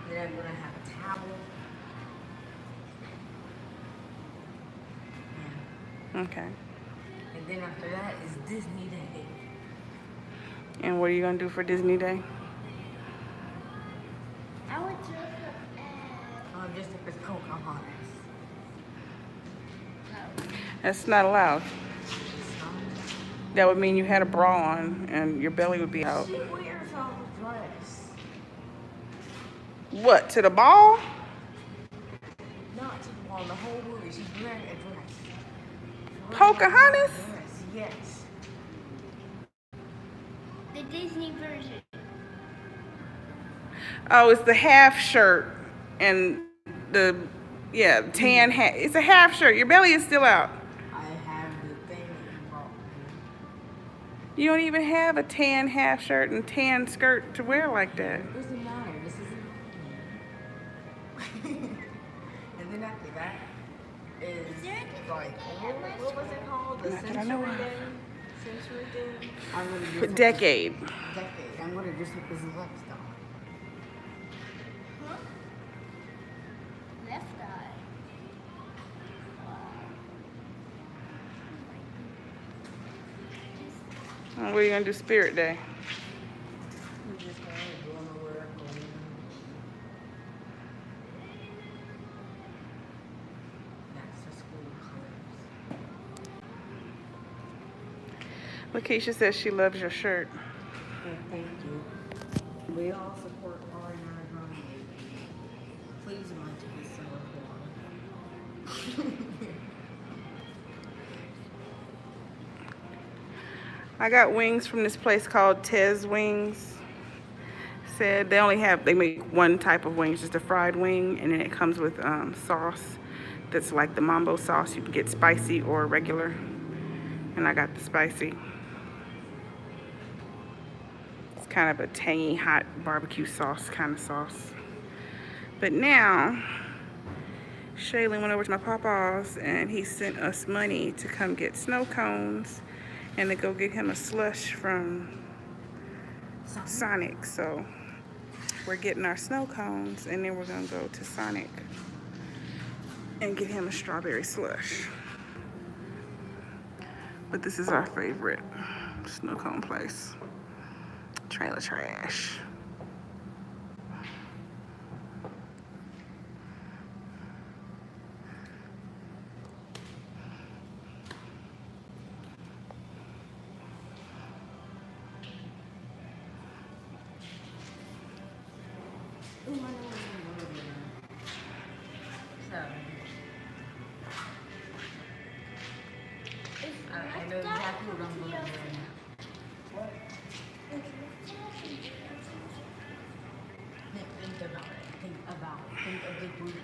Then I'm gonna have a towel. Okay. And then after that is Disney Day. And what are you gonna do for Disney Day? I would dress up as Just if it's Pocahontas. That's not allowed. That would mean you had a bra on and your belly would be out. She wears all the dress. What, to the ball? Not to the wall, the whole movie. She's wearing a dress. Pocahontas? Dress, yes. the Disney version. Oh, it's the half shirt and the, yeah, tan hat. It's a half shirt. Your belly is still out. I have the thing that you bought me. You don't even have a tan half shirt and tan skirt to wear like that. It doesn't matter. This isn't. And then after that is there anything like, what was it called? The Not that I Century know of. Day? Century Day? I'm gonna For dress up decade. as- Decade. I'm gonna dress up as a left star. Huh? Left eye. What are you gonna do Spirit Day? I'm just gonna go nowhere. That's the school colors. Lakeisha says she loves your shirt. Well, thank you. We all support Ariana Grande. Please mind to be so important. I got wings from this place called TEZ Wingz. said, they make one type of wing, just a fried wing, and then it comes with sauce that's like the mambo sauce. You can get spicy or regular, and I got the spicy. It's kind of a tangy, hot barbecue sauce kind of sauce. But now, Shaylin went over to my papa's and he sent us money to come get snow cones and to go get him a slush from Sonic. So we're getting our snow cones and then we're gonna go to Sonic and get him a strawberry slush. But this is our favorite snow cone place. Trailer Trash. I know exactly what I'm going to do now. Think about it. Think of the group.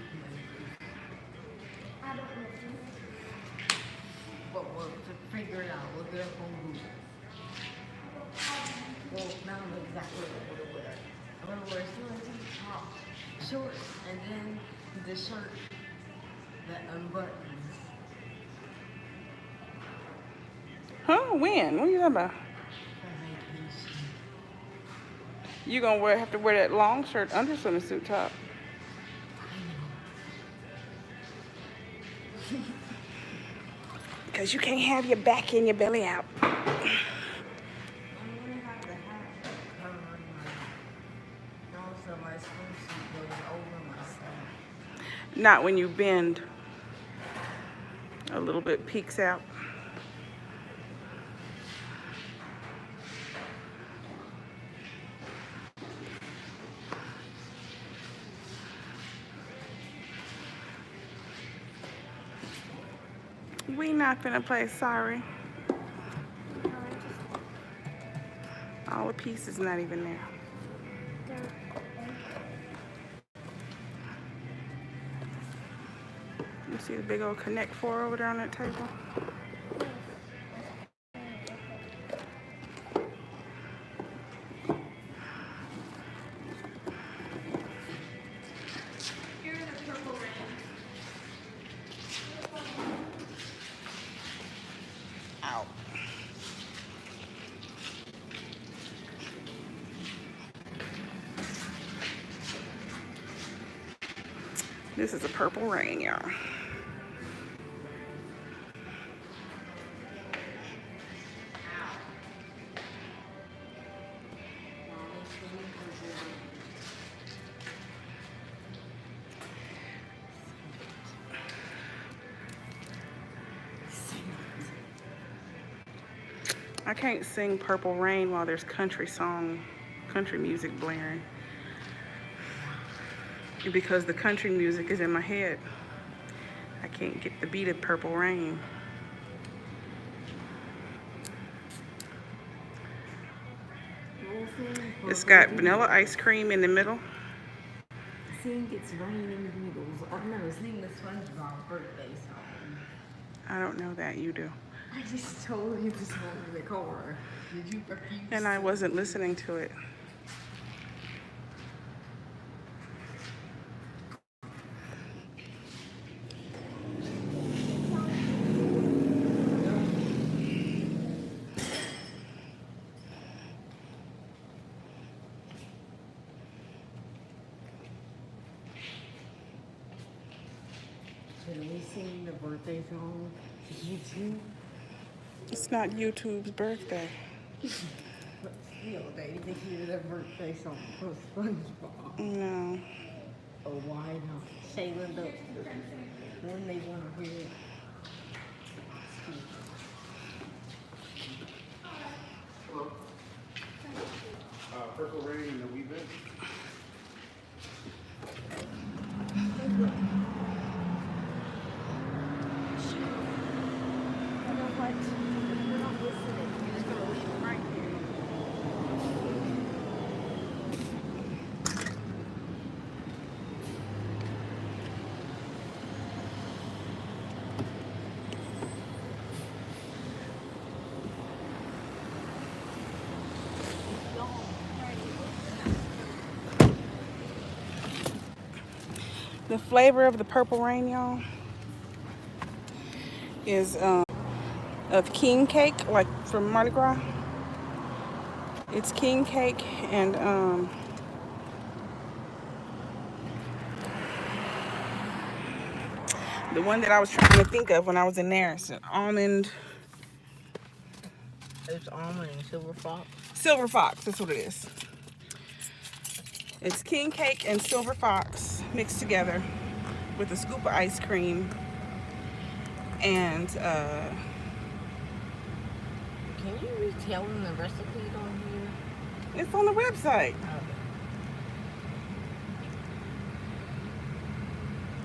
I don't know. But we'll figure it out. Look it up on Google. Well, now I know exactly what to wear. I'm going to wear top, shorts, and then the shirt that unbuttons. Huh? When? What are you talking about? You gonna have to wear that long shirt under swimsuit top. Because you can't have your back and your belly out. I'm gonna have the hat covering my, also my swimsuit goes over my stomach. Not when you bend. A little bit peeks out. We not finna play sorry. All the pieces not even there. You see the big old Connect 4 over there on that table? Here are the purple rings. Ow. This is a purple rain, y'all. I can't sing Purple Rain while there's country music blaring. Because the country music is in my head. I can't get the beat of Purple Rain. It's got vanilla ice cream in the middle. Sing It's Raining Noodles. Oh no, sing the SpongeBob birthday song. I don't know that, you do. I just told you the song in the car. Did you refuse? And I wasn't listening to it. Should we sing the birthday song to YouTube? It's not YouTube's birthday. But still, they need to hear the birthday song for SpongeBob. No. Oh, why not? Shaylin, when they want to hear it. Hello. Purple Rain and the Wee Bit. The flavor of the Purple Rain, y'all, is of king cake, like from Mardi Gras. It's king cake and the one that I was trying to think of when I was in there is an almond. It's almond and silver fox. Silver Fox, that's what it is. It's king cake and silver fox mixed together with a scoop of ice cream and Can you retell them the recipe on here? it's on the website.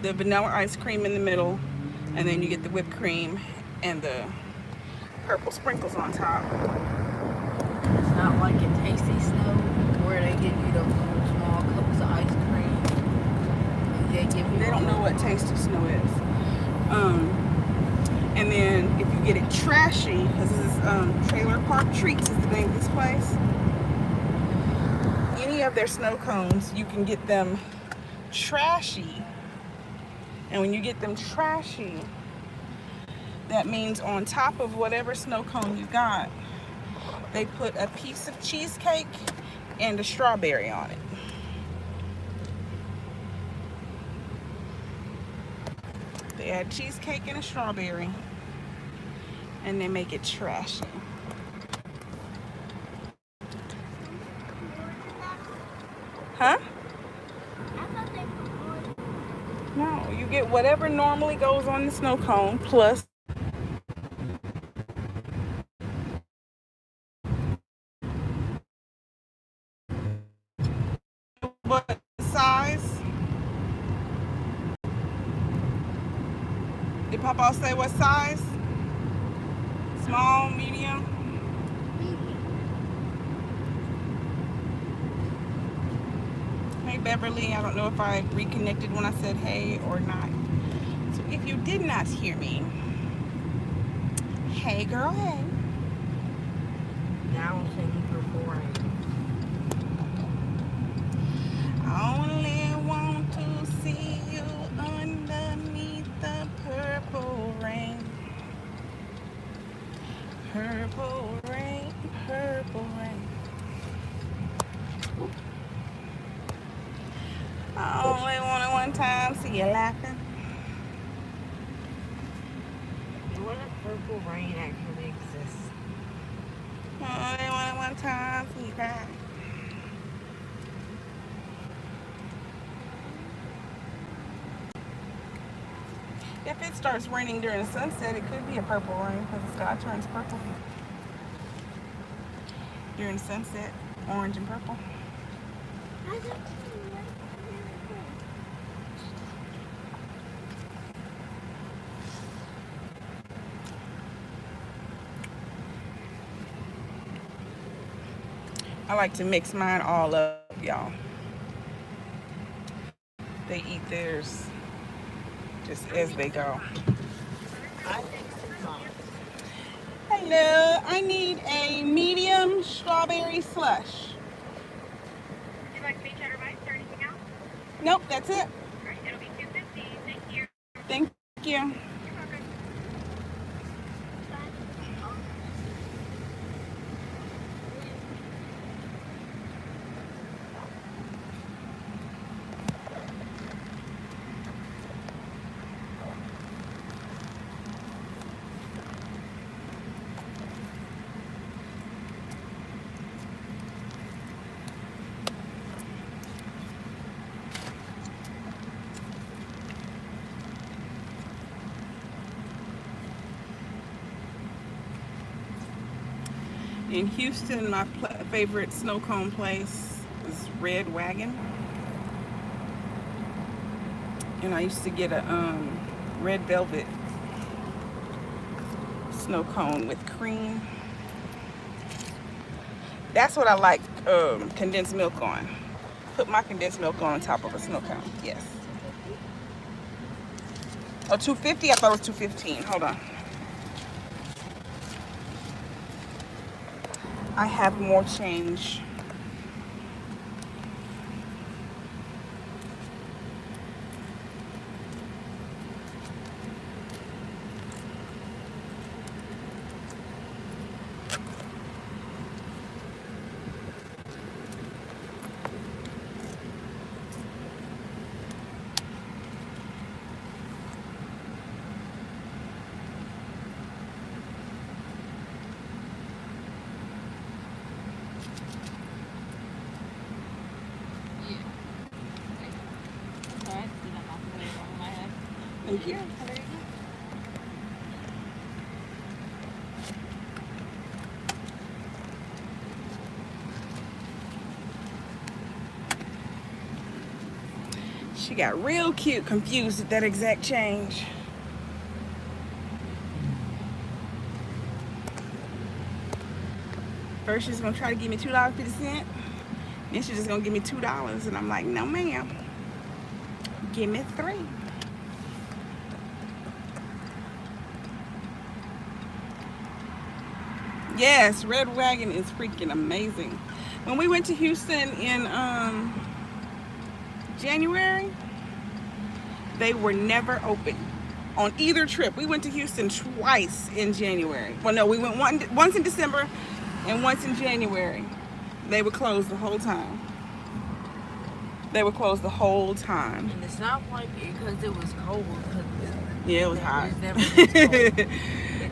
The vanilla ice cream in the middle, and then you get the whipped cream and the purple sprinkles on top. It's not like a Tasty Snow where they give you those little small cups of ice cream. They don't know what Tasty Snow is. And then if you get it trashy, because this is Trailer Park Treats is the name of this place. Any of their snow cones, you can get them trashy. And when you get them trashy, that means on top of whatever snow cone you got, they put a piece of cheesecake and a strawberry on it. They add cheesecake and a strawberry, and they make it trashy. Huh? No, you get whatever normally goes on the snow cone plus what size? Did Papa say what size? Small, medium? Hey Beverly, I don't know if I reconnected when I said hey or not. So if you did not hear me, hey girl, hey. Now I'm singing Purple Rain. I only want to see you underneath the purple rain. Purple rain, purple rain. I only want it one time, see you laughing. What if Purple Rain actually exists? I only want it one time, see you cry. If it starts raining during sunset, it could be a purple rain because the sky turns purple during sunset, orange and purple. I like to mix mine all up, y'all. They eat theirs just as they go. Hello, I need a medium strawberry slush. Would you like peach cheddar bites or anything else? Nope, that's it. All right, it'll be $2.50. Thank you. Thank you. You're welcome. In Houston, my favorite snow cone place is Red Wagon. And I used to get a red velvet snow cone with cream. That's what I like condensed milk on. Put my condensed milk on top of a snow cone, yes. Oh, $2.50? I thought it was $2.15. Hold on. I have more change. Thank you. Oh, there you go. She got real cute, confused at that exact change. First, she's gonna try to give me $2.50. Then she's just gonna give me $2, and I'm like, no, ma'am. Give me 3. Yes, Red Wagon is freaking amazing. When we went to Houston in January, they were never open on either trip. We went to Houston twice in January. Well, no, we went once in December and once in January. They were closed the whole time. They were closed the whole time. And it's not like because it was cold. Yeah, it was hot. It's never been cold.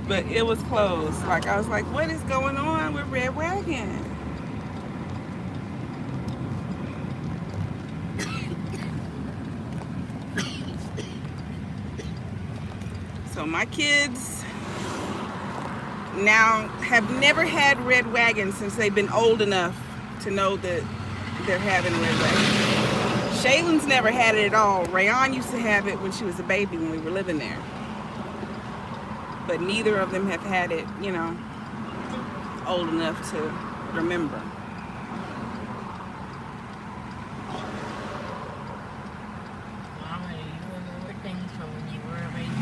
But it was closed. Like, I was like, what is going on with Red Wagon? So my kids now have never had Red Wagon since they've been old enough to know that they're having Red Wagon. Shaylin's never had it at all. Rayon used to have it when she was a baby when we were living there. But neither of them have had it, you know, old enough to remember. Mama, do you remember things from when you were a baby?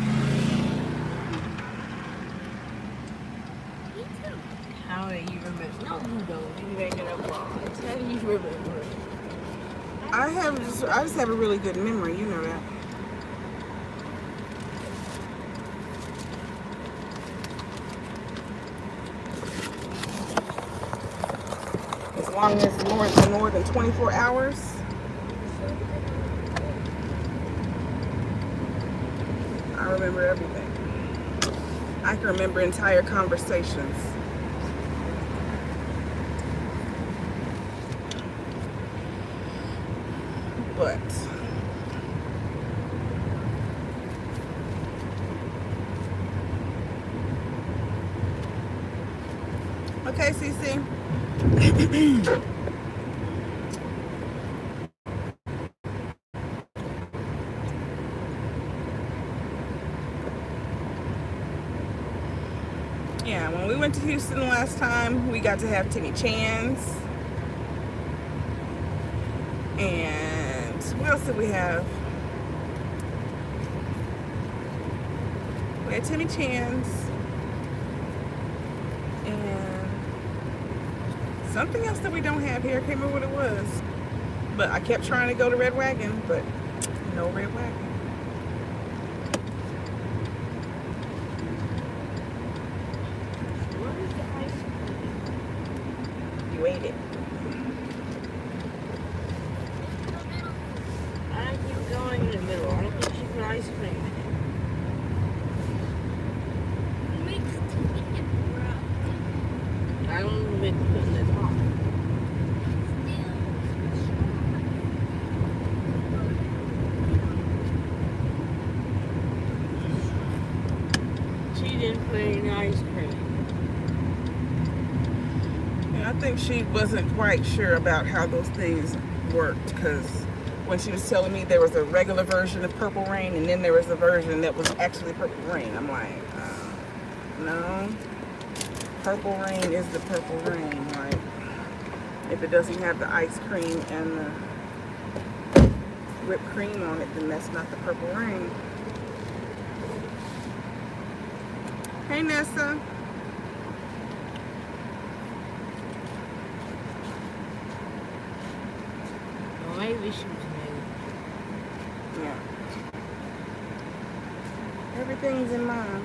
Me too. How do you remember? No, you don't. You make it up all. How do you remember? I just have a really good memory, you know that. As long as it's more than 24 hours. I remember everything. I can remember entire conversations. But okay, Cece. Yeah, when we went to Houston last time, we got to have Timmy Chan's. And what else did we have? We had Timmy Chan's. And something else that we don't have here. I can't remember what it was. But I kept trying to go to Red Wagon, but no Red Wagon. What is the ice cream? You ate it. I keep going in the middle. I don't think she put ice cream in it. Mixed in, bro. I don't even make put in the top. She didn't put any ice cream. I think she wasn't quite sure about how those things worked, because when she was telling me there was a regular version of Purple Rain and then there was a version that was actually Purple Rain, I'm like, no, Purple Rain is the Purple Rain. Like, if it doesn't have the ice cream and the whipped cream on it, then that's not the Purple Rain. Hey, Nessa. Well, maybe she was new. Yeah. Everything's in mine.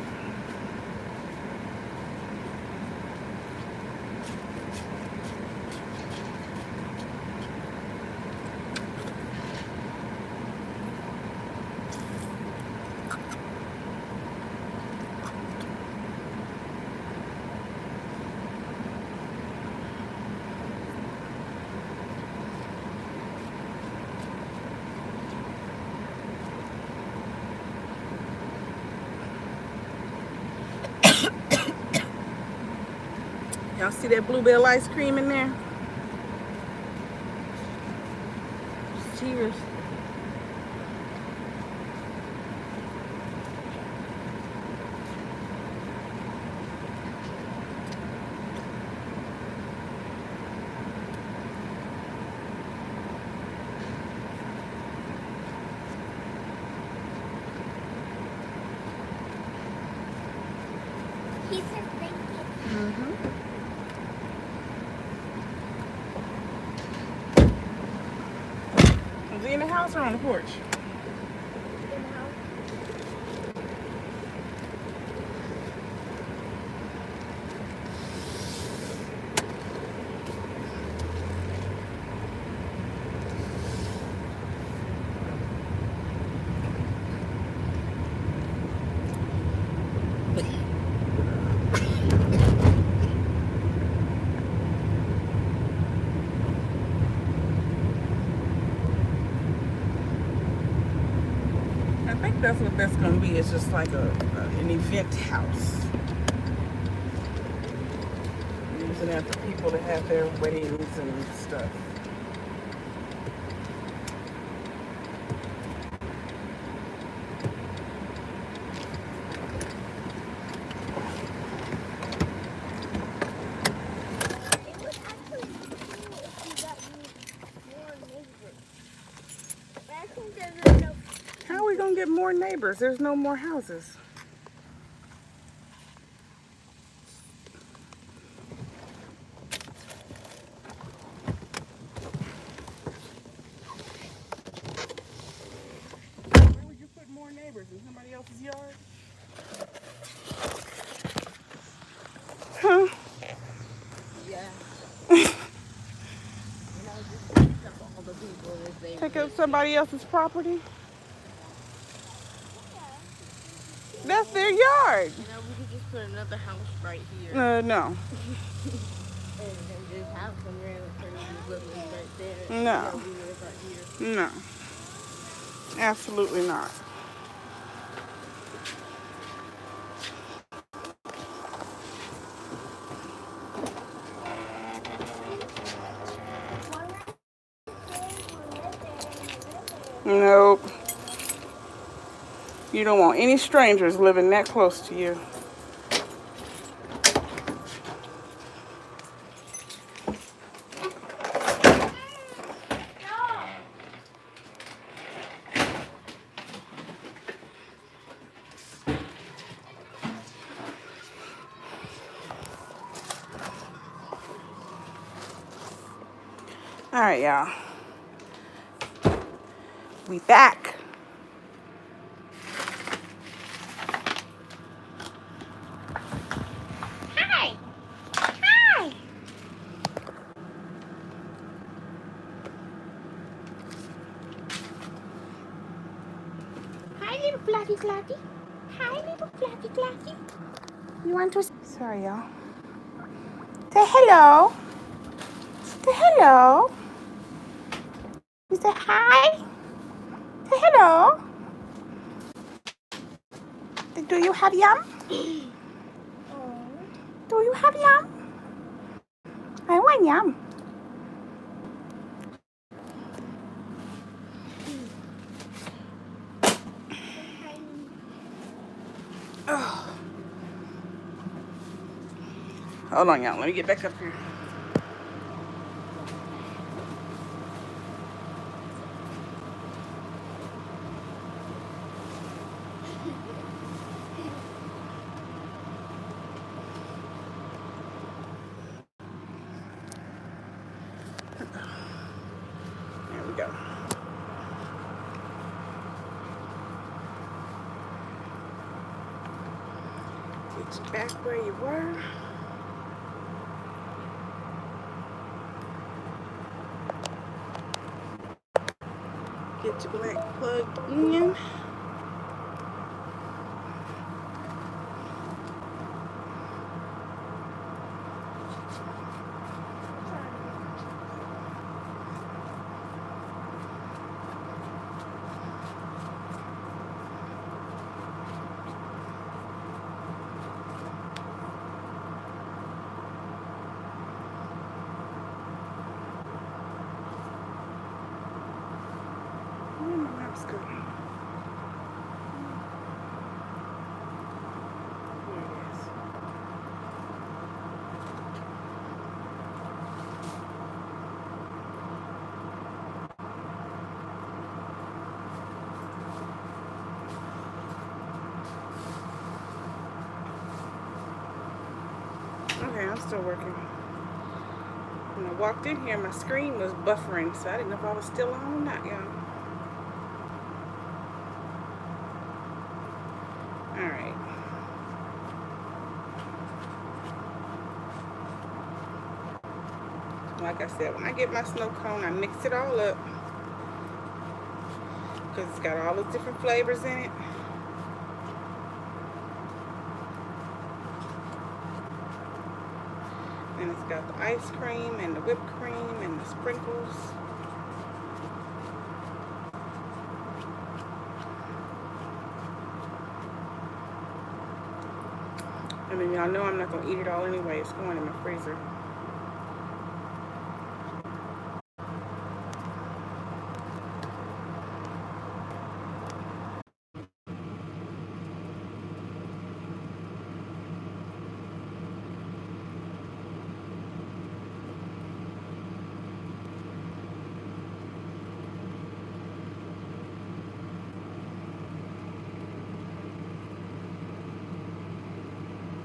Y'all see that bluebell ice cream in there? Seriously. He said thank you. Mm-hmm. Is he in the house or on the porch? In the house. I think that's what that's gonna be. It's just like an event house. Using it for people to have their weddings and stuff. It would actually be cool if you got me more neighbors. But I think there's enough. How are we gonna get more neighbors? There's no more houses. Where would you put more neighbors? In somebody else's yard? Huh? Yeah. You know, just pick up all the people if they Take up somebody else's property? That's their yard. You know, we could just put another house right here No. and just have some random person living right there. No. You know, we live right here. No. Absolutely not. Nope. You don't want any strangers living that close to you. All right, y'all. We back. Hi. Hi. Hi, little fluffy fluffy. Hi, little fluffy fluffy. You want to? Sorry, y'all. Say hello. Say hello. You say hi. Say hello. Do you have yum? Do you have yum? I want yum. Oh. Hold on, y'all. Let me get back up here. There we go. Get you back where you were. Get your black plugged in. looks good. Here it is. Okay, I'm still working. When I walked in here, my screen was buffering, so I didn't know if I was still on or not, y'all. Alright. Like I said, when I get my snow cone, I mix it all up. Because it's got all those different flavors in it. And it's got the ice cream and the whipped cream and the sprinkles. I mean, y'all know I'm not going to eat it all anyway. It's going in my freezer.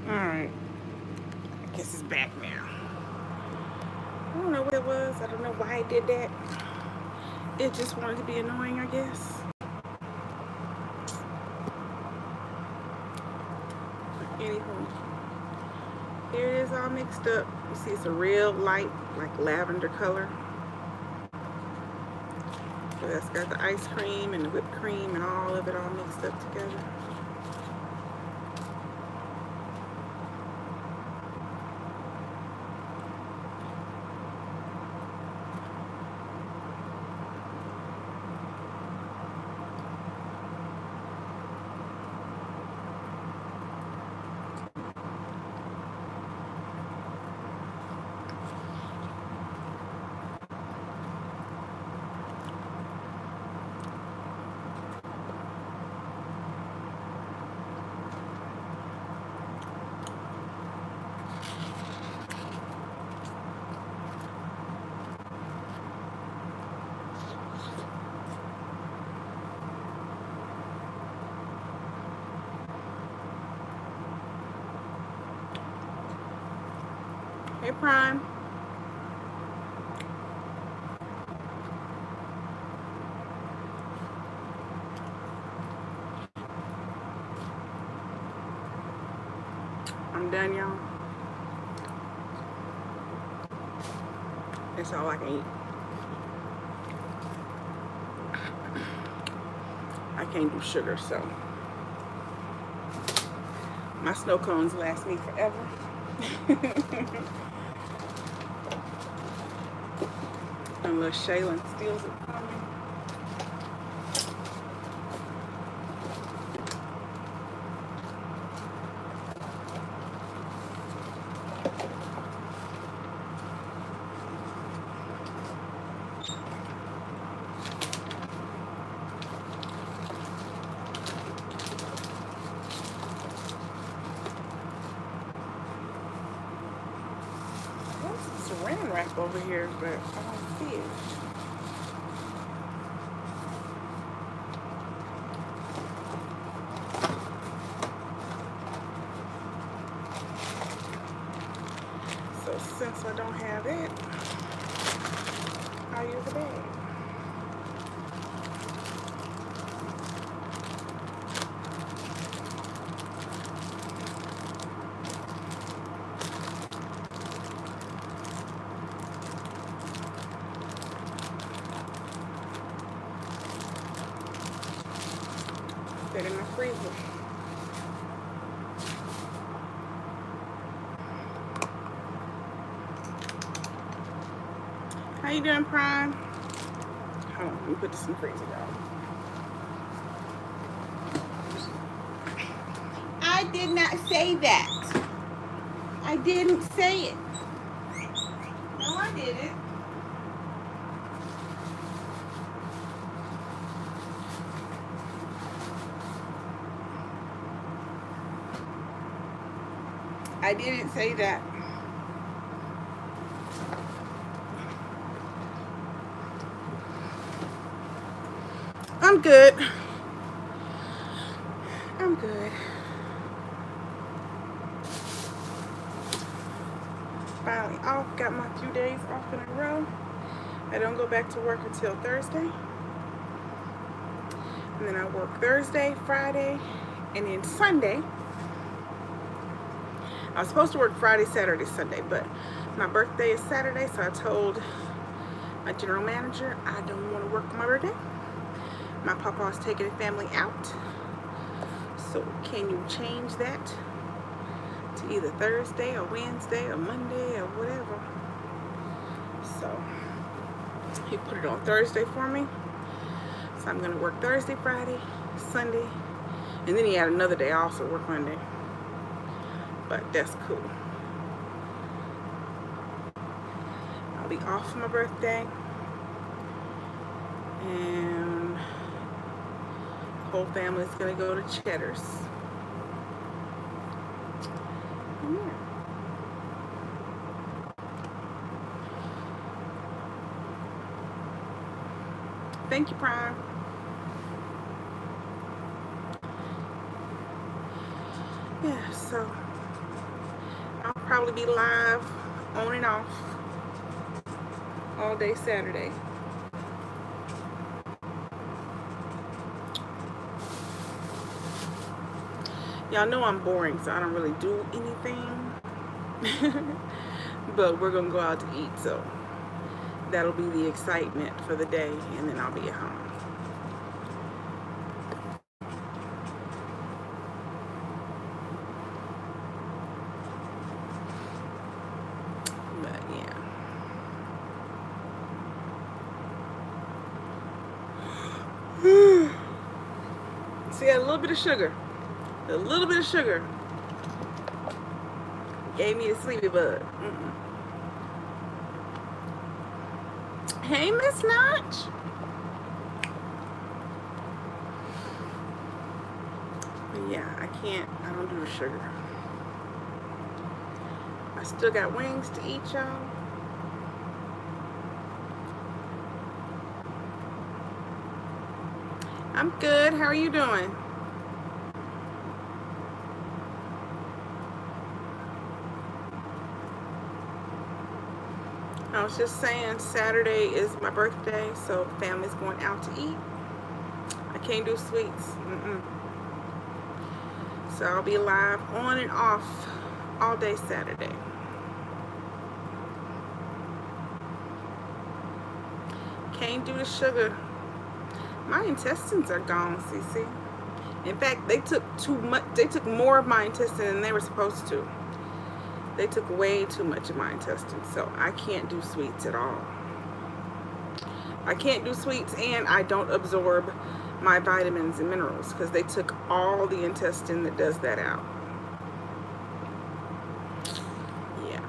Alright. I guess it's back now. I don't know what it was. I don't know why it did that. It just wanted to be annoying, I guess. But anywho, here it is all mixed up. You see it's a real light, like lavender color. So that's got the ice cream and the whipped cream and all of it all mixed up together. Hey, Prime. I'm done, y'all. That's all I can eat. I can't do sugar, so my snow cones last me forever. Unless Shaylin steals it from me. There's a saran wrap over here, but I don't see it. So since I don't have it, I'll use a bag. Put it in my freezer. How you doing, Prime? Hold on, let me put this in the freezer, y'all. I did not say that. I didn't say it. No, I didn't. I didn't say that. I'm good. I'm good. Finally off. Got my few days off in a row. I don't go back to work until Thursday. And then I work Thursday, Friday, and then Sunday. I was supposed to work Friday, Saturday, Sunday, but my birthday is Saturday, so I told my general manager I don't want to work on my birthday. My papa's taking the family out. So can you change that to either Thursday or Wednesday or Monday or whatever? So he put it on Thursday for me. So I'm gonna work Thursday, Friday, Sunday, and then he had another day off, so work Monday. But that's cool. I'll be off for my birthday, and whole family's gonna go to Cheddar's. And yeah. Thank you, Prime. Yeah, so I'll probably be live on and off all day Saturday. Y'all know I'm boring, so I don't really do anything. But we're gonna go out to eat, so that'll be the excitement for the day, and then I'll be at home. But yeah. See, a little bit of sugar. A little bit of sugar gave me the sleepy bug. Hey, Miss Notch. But yeah, I don't do the sugar. I still got wings to eat, y'all. I'm good. How are you doing? I was just saying Saturday is my birthday, so family's going out to eat. I can't do sweets. So I'll be live on and off all day Saturday. Can't do the sugar. My intestines are gone, Cece. In fact, they took too much. They took more of my intestine than they were supposed to. They took way too much of my intestines, so I can't do sweets at all. I can't do sweets, and I don't absorb my vitamins and minerals because they took all the intestine that does that out. Yeah.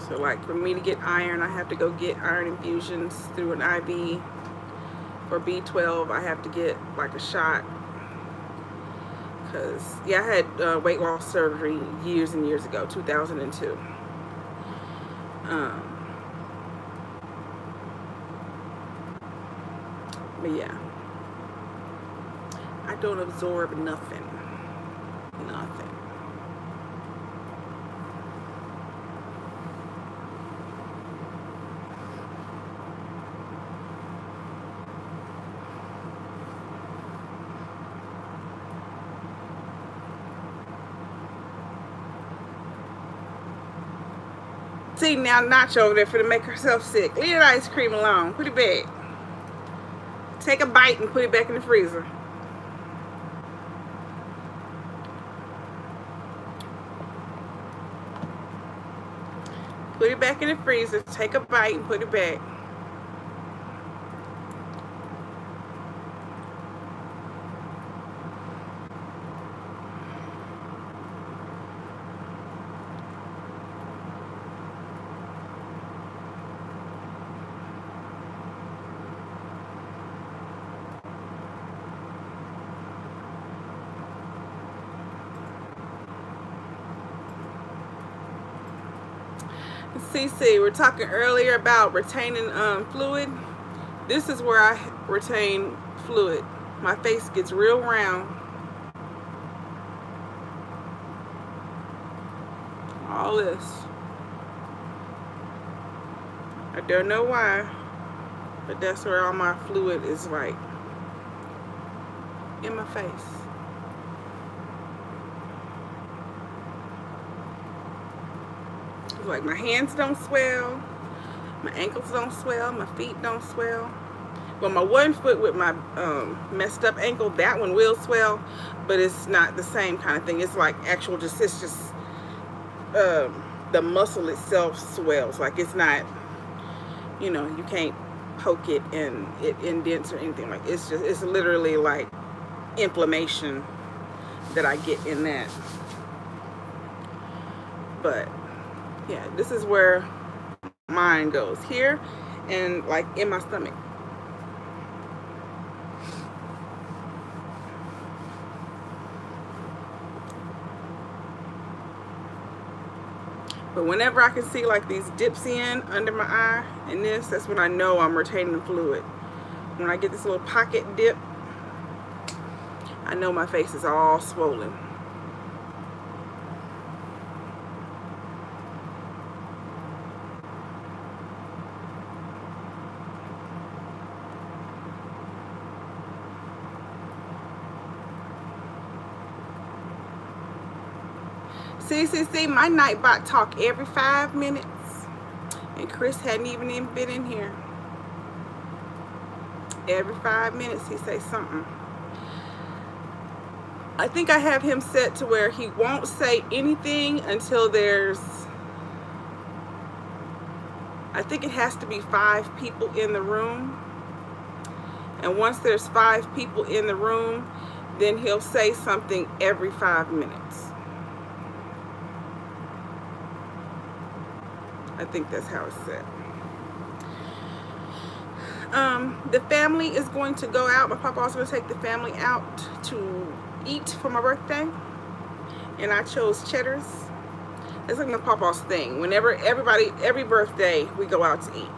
So like for me to get iron, I have to go get iron infusions through an IV. For B12, I have to get like a shot. Because, yeah, I had weight loss surgery years and years ago, 2002. But yeah, I don't absorb nothing. Nothing. See, now Nacho over there for to make herself sick. Leave that ice cream alone. Put it back. Take a bite and put it back in the freezer. Put it back in the freezer. Take a bite and put it back. CC, we're talking earlier about retaining fluid. This is where I retain fluid. My face gets real round. All this. I don't know why, but that's where all my fluid is, like in my face. It's like my hands don't swell, my ankles don't swell, my feet don't swell. Well, my one foot with my messed up ankle, that one will swell, but it's not the same kind of thing. It's like actual, it's just the muscle itself swells. Like it's not, you know, you can't poke it and it indents or anything. Like it's literally like inflammation that I get in that. But yeah, this is where mine goes, here and like in my stomach. But whenever I can see like these dips in under my eye and this, that's when I know I'm retaining fluid. When I get this little pocket dip, I know my face is all swollen. See, my Nightbot talk every 5 minutes. And Chris hadn't even been in here. Every 5 minutes he say something. I think I have him set to where he won't say anything until there's, I think it has to be 5 people in the room. And once there's 5 people in the room, then he'll say something every 5 minutes. I think that's how it's set. The family is going to go out. My papa's going to take the family out to eat for my birthday. And I chose Cheddar's. It's like my papa's thing. Whenever every birthday, we go out to eat.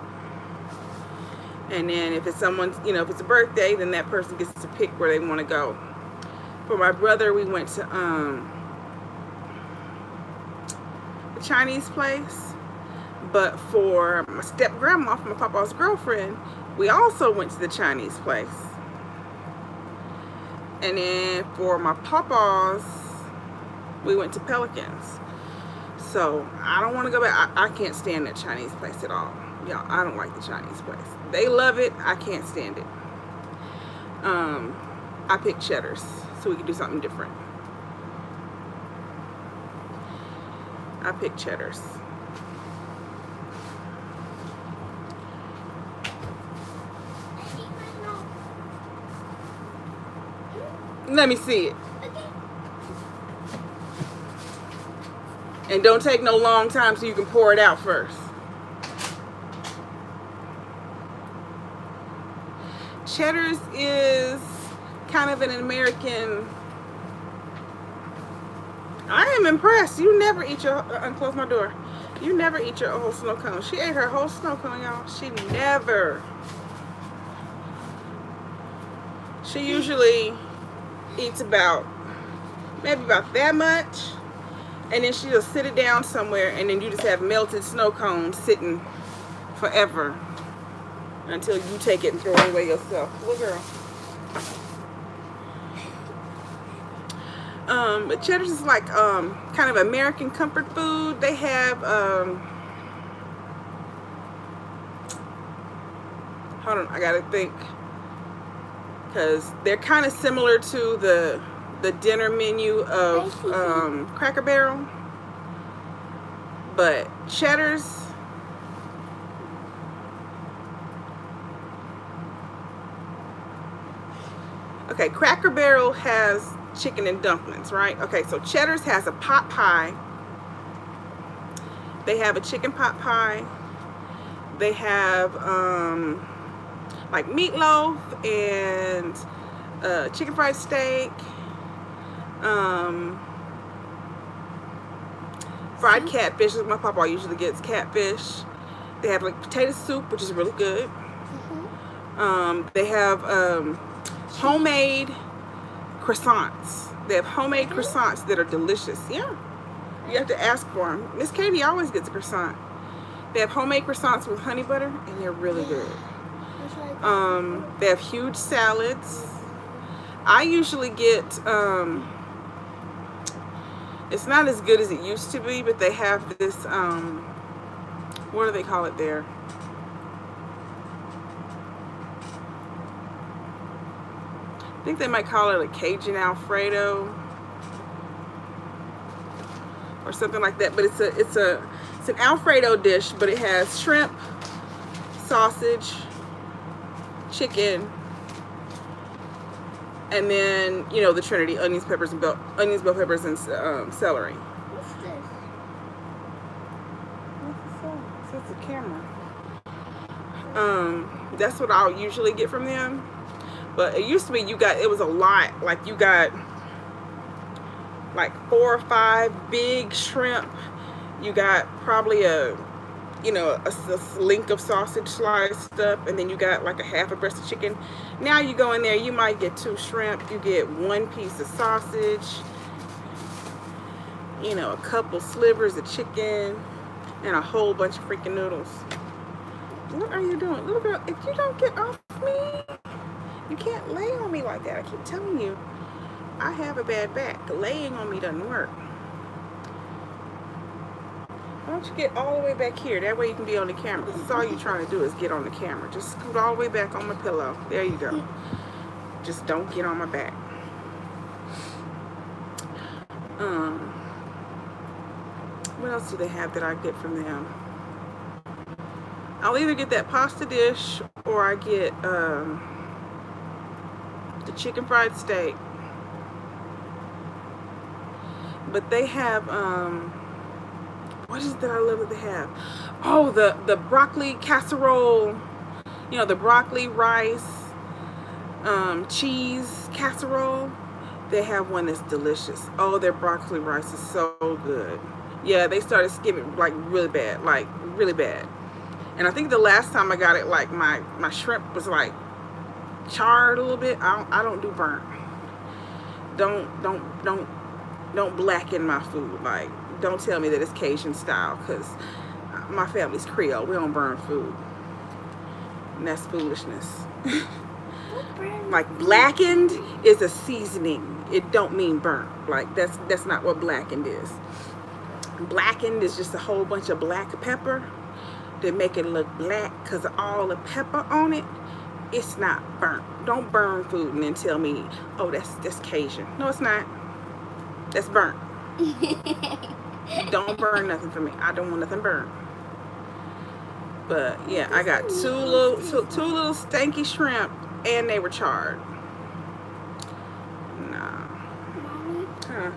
And then if it's someone's, you know, if it's a birthday, then that person gets to pick where they want to go. For my brother, we went to the Chinese place. But for my step-grandma, for my papa's girlfriend, we also went to the Chinese place. And then for my papa's, we went to Pelicans. So I don't want to go back. I can't stand that Chinese place at all. Y'all, I don't like the Chinese place. They love it. I can't stand it. I picked Cheddar's so we could do something different. I picked Cheddar's. Let me see it. And don't take no long time so you can pour it out first. Cheddar's is kind of an American. I am impressed. You never eat your, unclose my door. You never eat your whole snow cone. She ate her whole snow cone, y'all. She never. She usually eats maybe about that much, and then she just sit it down somewhere, and then you just have melted snow cones sitting forever until you take it and throw it away yourself. Little girl. But Cheddar's is like kind of American comfort food. They have hold on, I gotta think, because they're kind of similar to the dinner menu of Cracker Barrel, but Cheddar's okay, Cracker Barrel has chicken and dumplings, right? Okay, so Cheddar's has a pot pie. They have a chicken pot pie. They have like meatloaf and chicken fried steak, Fried catfish is my papa usually gets catfish. They have like potato soup, which is really good. They have homemade croissants. They have homemade croissants that are delicious. Yeah, you have to ask for them. Miss Katie always gets a croissant. They have homemade croissants with honey butter, and they're really good. They have huge salads. I usually get, it's not as good as it used to be, but they have this, what do they call it there? I think they might call it a Cajun Alfredo or something like that. But it's an Alfredo dish, but it has shrimp, sausage, chicken, and then, you know, the Trinity: onions, bell peppers, and celery. What's this? What's this? It's a camera. That's what I'll usually get from them. But it used to be it was a lot. Like you got like 4 or 5 big shrimp. You got probably a link of sausage sliced up, and then you got like a half a breast of chicken. Now you go in there, you might get 2 shrimp, you get 1 piece of sausage, you know, a couple slivers of chicken, and a whole bunch of freaking noodles. What are you doing? Little girl, if you don't get off me, you can't lay on me like that. I keep telling you, I have a bad back. Laying on me doesn't work. Why don't you get all the way back here? That way you can be on the camera. That's all you're trying to do is get on the camera. Just scoot all the way back on my pillow. There you go. Just don't get on my back. What else do they have that I get from them? I'll either get that pasta dish or I get the chicken fried steak. But they have what is it that I love that they have? Oh, the broccoli casserole. You know, the broccoli, rice, cheese casserole. They have one that's delicious. Oh, their broccoli rice is so good. Yeah, they started skimming like really bad. And I think the last time I got it, like my shrimp was like charred a little bit. I don't do burnt. Don't blacken my food. Like, don't tell me that it's Cajun style, because my family's Creole. We don't burn food, and that's foolishness. Like, blackened is a seasoning. It don't mean burnt. Like, that's not what blackened is. Blackened is just a whole bunch of black pepper. They make it look black because of all the pepper on it. It's not burnt. Don't burn food and then tell me, oh, that's Cajun. No, it's not. That's burnt. Don't burn nothing for me. I don't want nothing burnt. But yeah, I got two little stanky shrimp, and they were charred. Nah. Mommy, Huh?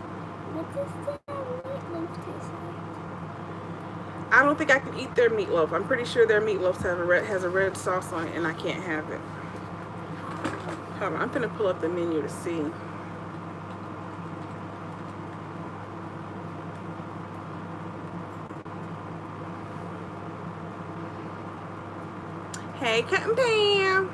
what does the meatloaf taste like? I don't think I can eat their meatloaf. I'm pretty sure their meatloaf has a red sauce on it, and I can't have it. Hold on, I'm gonna pull up the menu to see. Hey, Cotton Pam.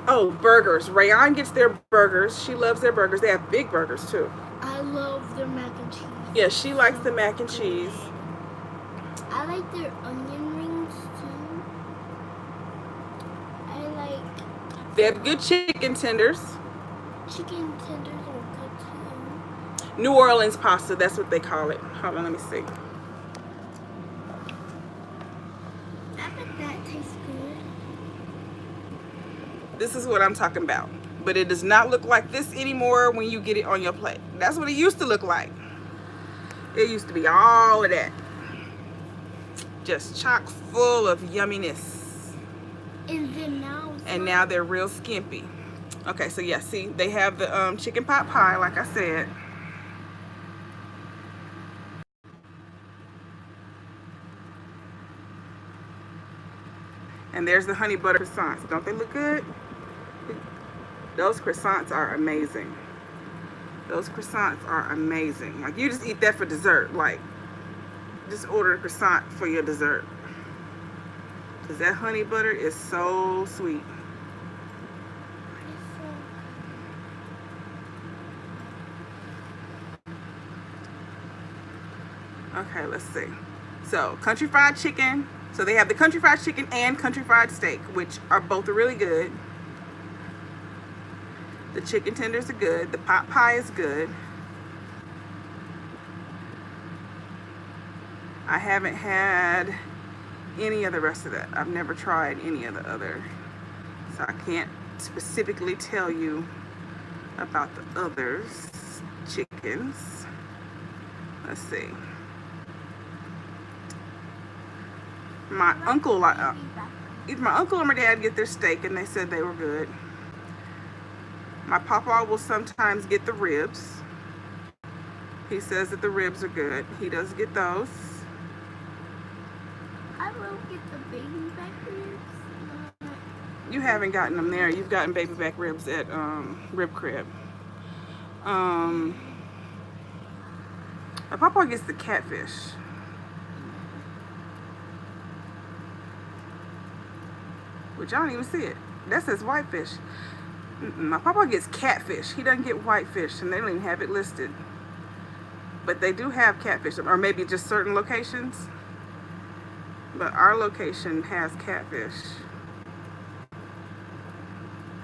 Oh, burgers. Rayon gets their burgers. She loves their burgers. They have big burgers too. I love their mac and cheese. Yeah, she likes the mac and cheese. I like their onion rings too. I like They have good chicken tenders. chicken tenders are good too. New Orleans pasta, that's what they call it. Hold on, let me see. I bet that tastes good. This is what I'm talking about. But it does not look like this anymore when you get it on your plate. That's what it used to look like. It used to be all of that. Just chock full of yumminess. And now they're real skimpy. Okay, so yeah, see, they have the chicken pot pie, like I said. And there's the honey butter croissants. Don't they look good? Those croissants are amazing. Those croissants are amazing. Like, you just eat that for dessert. Like, just order a croissant for your dessert. Because that honey butter is so sweet. Okay, let's see. So, country fried chicken. So they have the country fried chicken and country fried steak, which are both really good. The chicken tenders are good. The pot pie is good. I haven't had any of the rest of that. I've never tried any of the other. So I can't specifically tell you about the others. Chickens. Let's see. My uncle, either my uncle or my dad get their steak and they said they were good. My papa will sometimes get the ribs. He says that the ribs are good. He does get those. I will get the baby back ribs. You haven't gotten them there. You've gotten baby back ribs at Rib Crib. My papa gets the catfish. Which I don't even see it. That says whitefish. My papa gets catfish. He doesn't get whitefish, and they don't even have it listed. But they do have catfish, or maybe just certain locations. But our location has catfish.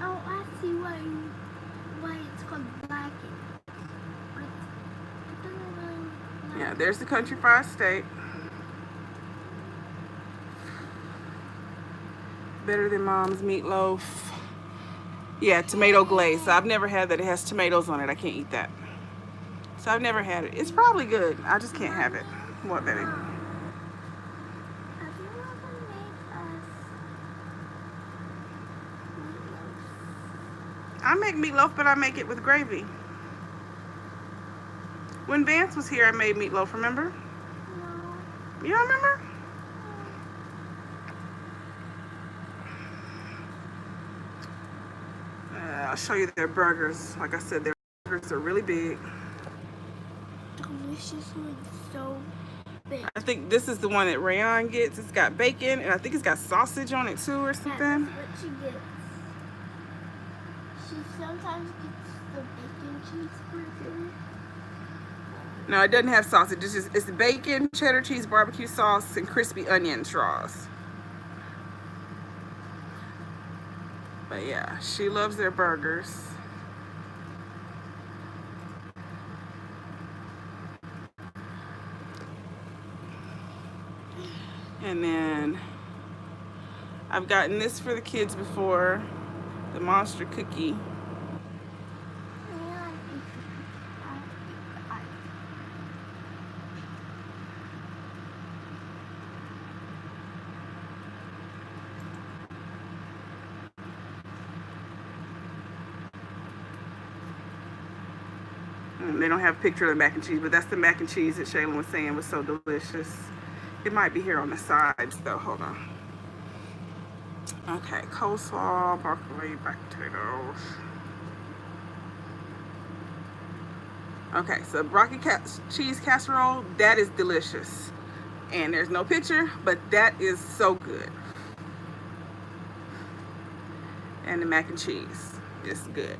Oh, I see why it's called blackened. Yeah, there's the country fried steak. Better than mom's meatloaf. Yeah, tomato glaze. So I've never had that. It has tomatoes on it. I can't eat that. So I've never had it. It's probably good. I just can't have it. What, baby? I make meatloaf, but I make it with gravy. When Vance was here, I made meatloaf, remember? No. You don't remember? I'll show you their burgers. Like I said, their burgers are really big. Delicious one, so big. I think this is the one that Rayon gets. It's got bacon, and I think it's got sausage on it too or something. That's what she gets. She sometimes gets the bacon cheeseburger. No, it doesn't have sausage. It's bacon, cheddar cheese, barbecue sauce, and crispy onion straws. But yeah, she loves their burgers. And then I've gotten this for the kids before, the monster cookie. They don't have a picture of the mac and cheese, but that's the mac and cheese that Shaylin was saying was so delicious. It might be here on the sides though. Hold on. Okay, coleslaw, broccoli, baked potatoes. Okay, so broccoli cheese casserole, that is delicious. And there's no picture, but that is so good. And the mac and cheese is good.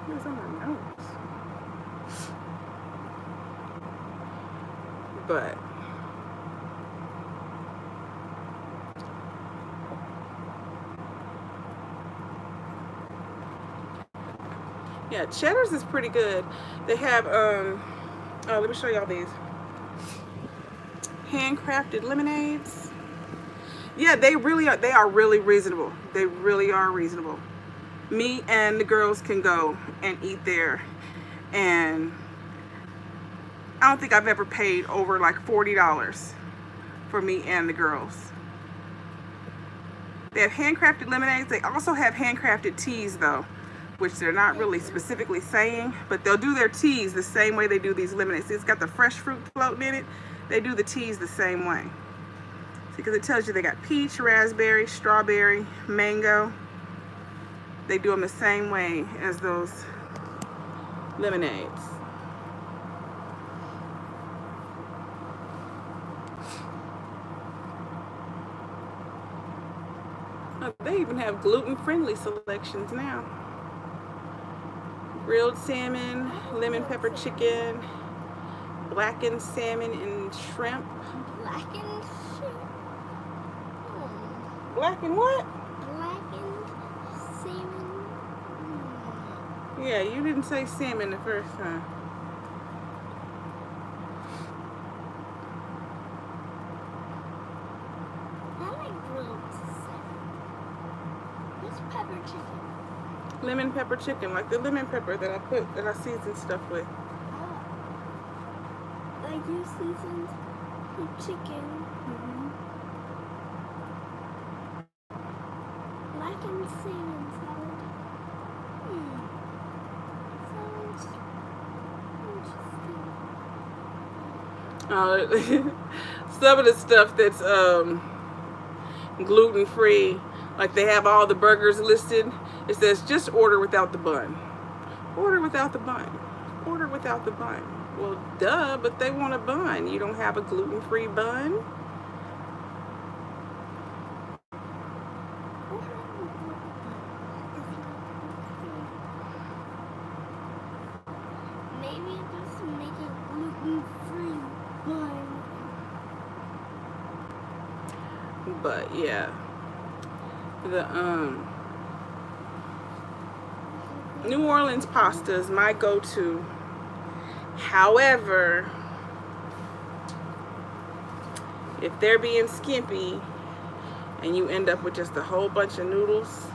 What's on my nose? But yeah, Cheddar's is pretty good. They have oh, let me show y'all these handcrafted lemonades. Yeah, they really are. They are really reasonable. They really are reasonable. Me and the girls can go and eat there, and I don't think I've ever paid over like $40 for me and the girls. They have handcrafted lemonades. They also have handcrafted teas though, which they're not really specifically saying, but they'll do their teas the same way they do these lemonades. See, it's got the fresh fruit floating in it. They do the teas the same way. See, because it tells you they got peach, raspberry, strawberry, mango. They do them the same way as those lemonades. Oh, they even have gluten-friendly selections now. Grilled salmon, lemon pepper chicken, blackened salmon and shrimp. Blackened shrimp. Blackened what? Blackened salmon. Yeah, you didn't say salmon the first time. I like grilled salmon. What's pepper chicken? Lemon pepper chicken, like the lemon pepper that I season stuff with. Oh. Like you seasoned your chicken. Blackened salmon salad. Sounds interesting. Some of the stuff that's gluten-free, like they have all the burgers listed. It says just order without the bun. Order without the bun. Order without the bun. Well, duh, but they want a bun. You don't have a gluten-free bun? Maybe it doesn't make a gluten-free bun. But yeah, the New Orleans pasta is my go-to. However, if they're being skimpy and you end up with just a whole bunch of noodles,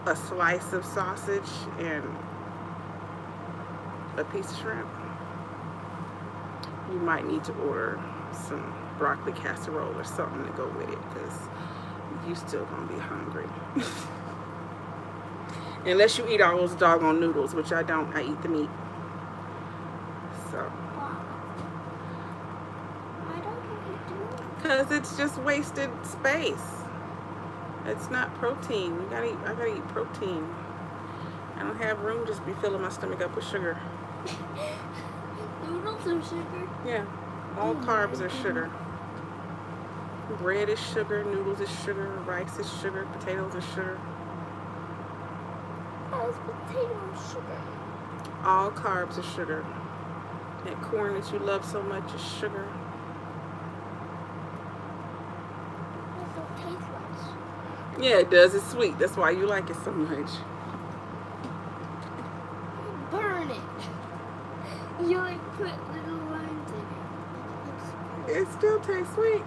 a slice of sausage, and a piece of shrimp, you might need to order some broccoli casserole or something to go with it, because you still gonna be hungry. Unless you eat all those doggone noodles, which I don't. I eat the meat. So. Why don't you eat the noodles? Because it's just wasted space. It's not protein. I gotta eat protein. I don't have room to just be filling my stomach up with sugar. Noodles and sugar? Yeah. All carbs are sugar. Bread is sugar, noodles is sugar, rice is sugar, potatoes are sugar. How's potato sugar? All carbs are sugar. That corn that you love so much is sugar. It don't taste like sugar. Yeah, it does. It's sweet. That's why you like it so much. Burn it. You like put little lines in it. It still tastes sweet.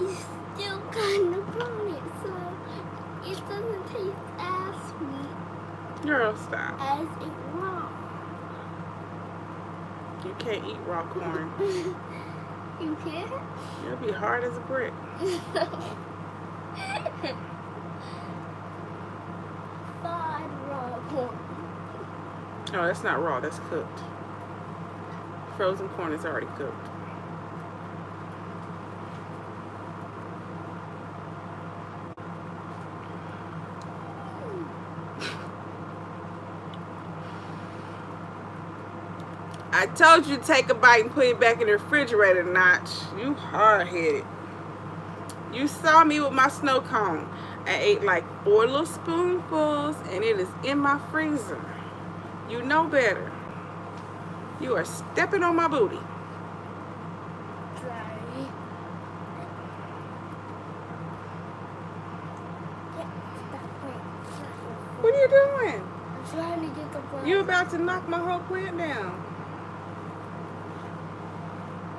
You still kind of burn it, so it doesn't taste as sweet Girl, stop. as it raw. You can't eat raw corn. You can't? It'll be hard as a brick. Fried raw corn. Oh, that's not raw. That's cooked. Frozen corn is already cooked. I told you to take a bite and put it back in the refrigerator, Notch. You hard-headed. You saw me with my snow cone. I ate like 4 little spoonfuls, and it is in my freezer. You know better. You are stepping on my booty. Sorry. What are you doing? I'm trying to get the plant. You about to knock my whole plant down.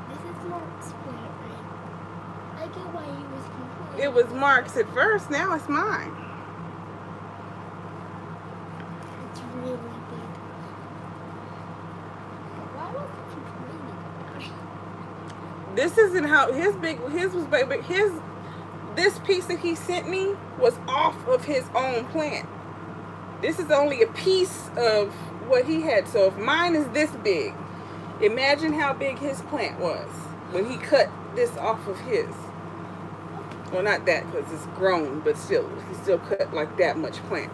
This is Mark's plant, right? I get why he was complaining. It was Mark's at first. Now it's mine. It's really big. Why was he complaining? This isn't how his was big. This piece that he sent me was off of his own plant. This is only a piece of what he had. So if mine is this big, Imagine how big his plant was when he cut this off of his. Well, not that because it's grown, but still, he still cut like that much plant.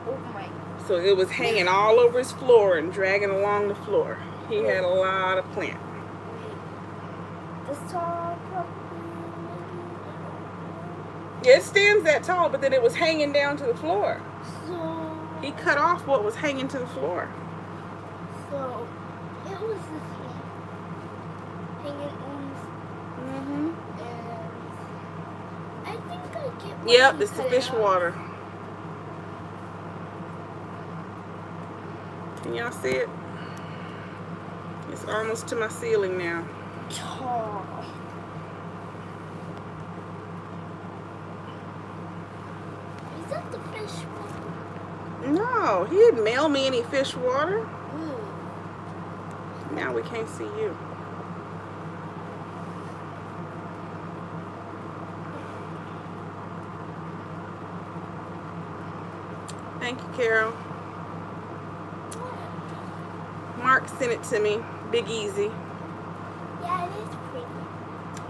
Oh my. So it was hanging all over his floor and dragging along the floor. He had a lot of plant. This tall, probably. Yeah, it stands that tall, but then it was hanging down to the floor. So. He cut off what was hanging to the floor. So it was this hanging on Mm-hmm. and I think I get what Yep, he it's the cut fish out. water. Can y'all see it? It's almost to my ceiling now. Tall. Is that the fish water? No, he didn't mail me any fish water. Ooh. Now we can't see you. Thank you, Carol. Mark sent it to me. Big Easy. Yeah, it is pretty.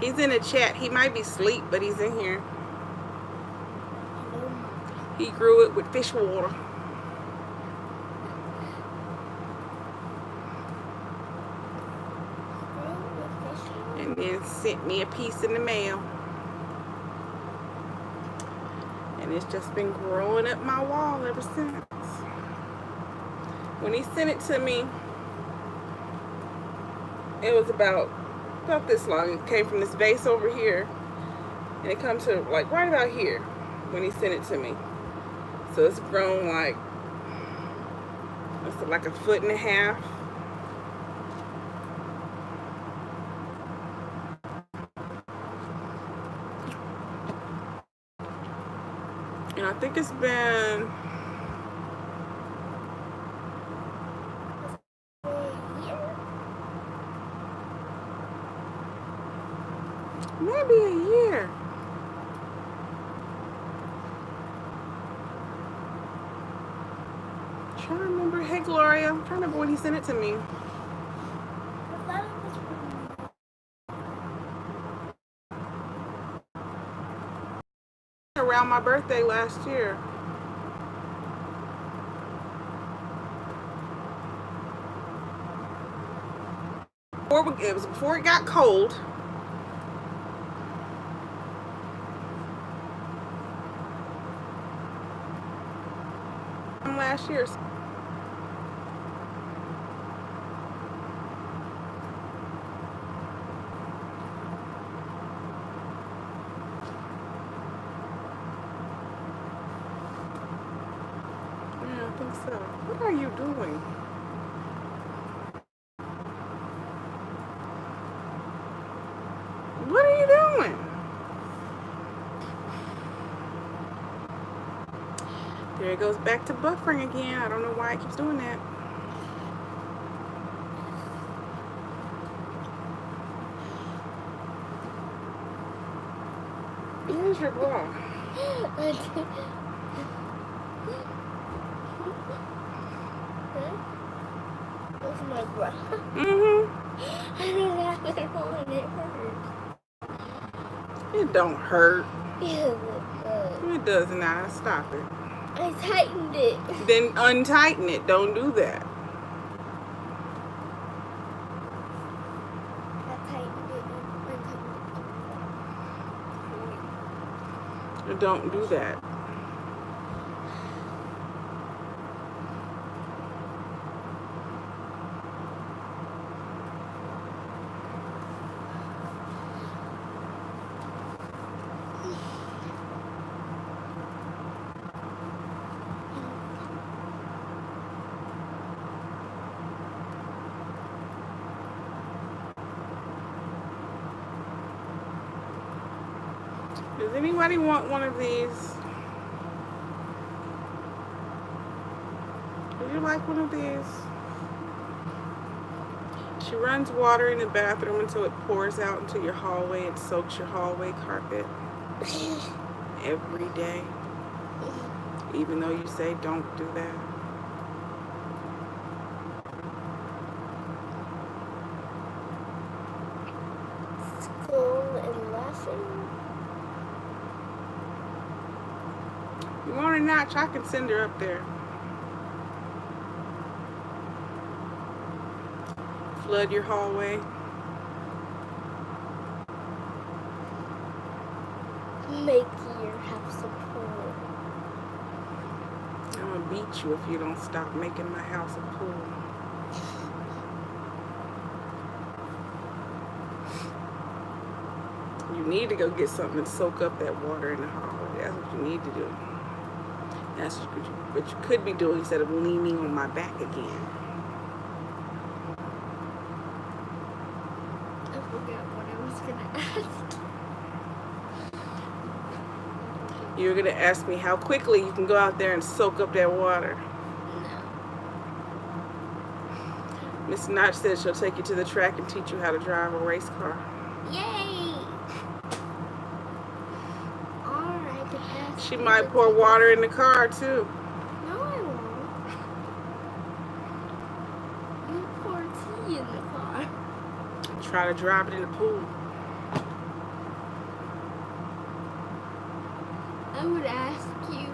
He's in the chat. He might be asleep, but he's in here. Hello, Mom. He grew it with fish water. And then sent me a piece in the mail. And it's just been growing up my wall ever since. When he sent it to me, it was about this long. It came from this vase over here. And it comes to like right about here when he sent it to me. So it's grown like, it's like 1.5 feet. And I think it's been maybe a year. I'm trying to remember. Hey Gloria, I'm trying to remember when he sent it to me. Around my birthday last year. It was before it got cold. Last year. Yeah, I think so. What are you doing? What are you doing? There it goes back to buffering again. I don't know why it keeps doing that. Where's your bra? Where's my bra? Mm-hmm. I don't have it on. It hurts. It don't hurt. Yes, it does. It does not. Stop it. I tightened it. Then untighten it. Don't do that. I tightened it and untightened it. Don't do that. Does anybody want one of these? Would you like one of these? She runs water in the bathroom until it pours out into your hallway and soaks your hallway carpet every day. Even though you say don't do that. You want a notch? I can send her up there. Flood your hallway. Make your house a pool. I'm gonna beat you if you don't stop making my house a pool. You need to go get something and soak up that water in the hallway. That's what you need to do. That's what you could be doing instead of leaning on my back again. I forgot what I was gonna ask. You're gonna ask me how quickly you can go out there and soak up that water. No. Miss Notch said she'll take you to the track and teach you how to drive a race car. Yay! Alright, ask She me might to pour take water in the car too. No, I won't. You pour tea in the car. Try to drive it in the pool. I would ask you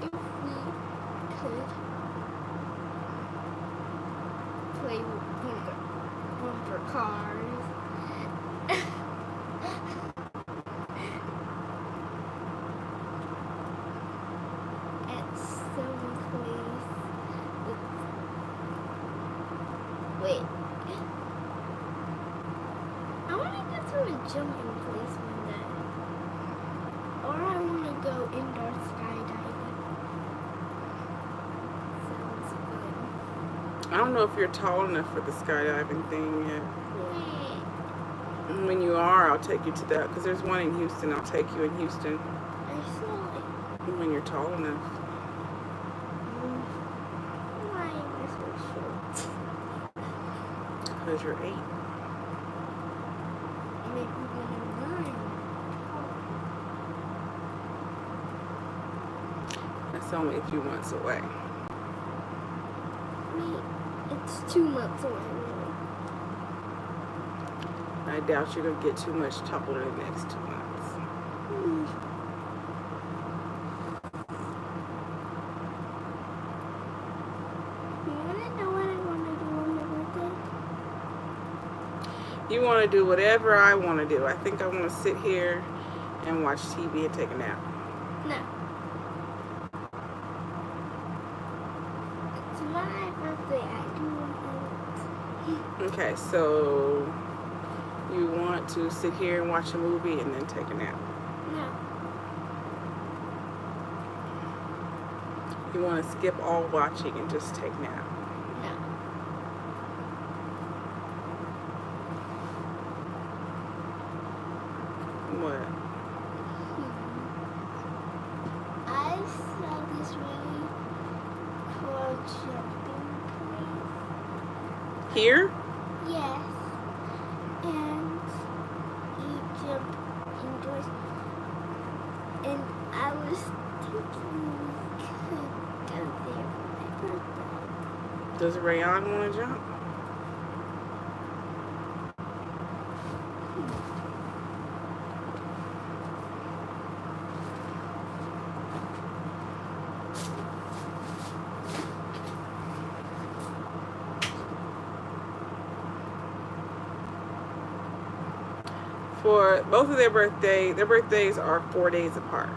if we could play with bumper cars. At some place. Wait. I want to go to a jumping place one day. Or I want to go indoor skydiving. Sounds fun. I don't know if you're tall enough for the skydiving thing yet. Wait, When you are, I'll take you to that because there's one in Houston. I'll take you in Houston I saw it. when you're tall enough. Why am I so short? Because you're 8. Maybe when I'm 9. That's only a few months away. Wait, it's 2 months away. I doubt you're going to get too much taller in the next 2 months. You want to know what I want to do on my birthday? You want to do whatever I want to do. I think I want to sit here and watch TV and take a nap. No. It's my birthday. I do want to. Okay, so you want to sit here and watch a movie and then take a nap. No. You want to skip all watching and just take a nap. No. What? I saw this really cool jumping place. Here? Yes. And you jump indoors. And I was thinking we could go there for my birthday. Does Rayon want to jump? For both of their birthdays are 4 days apart.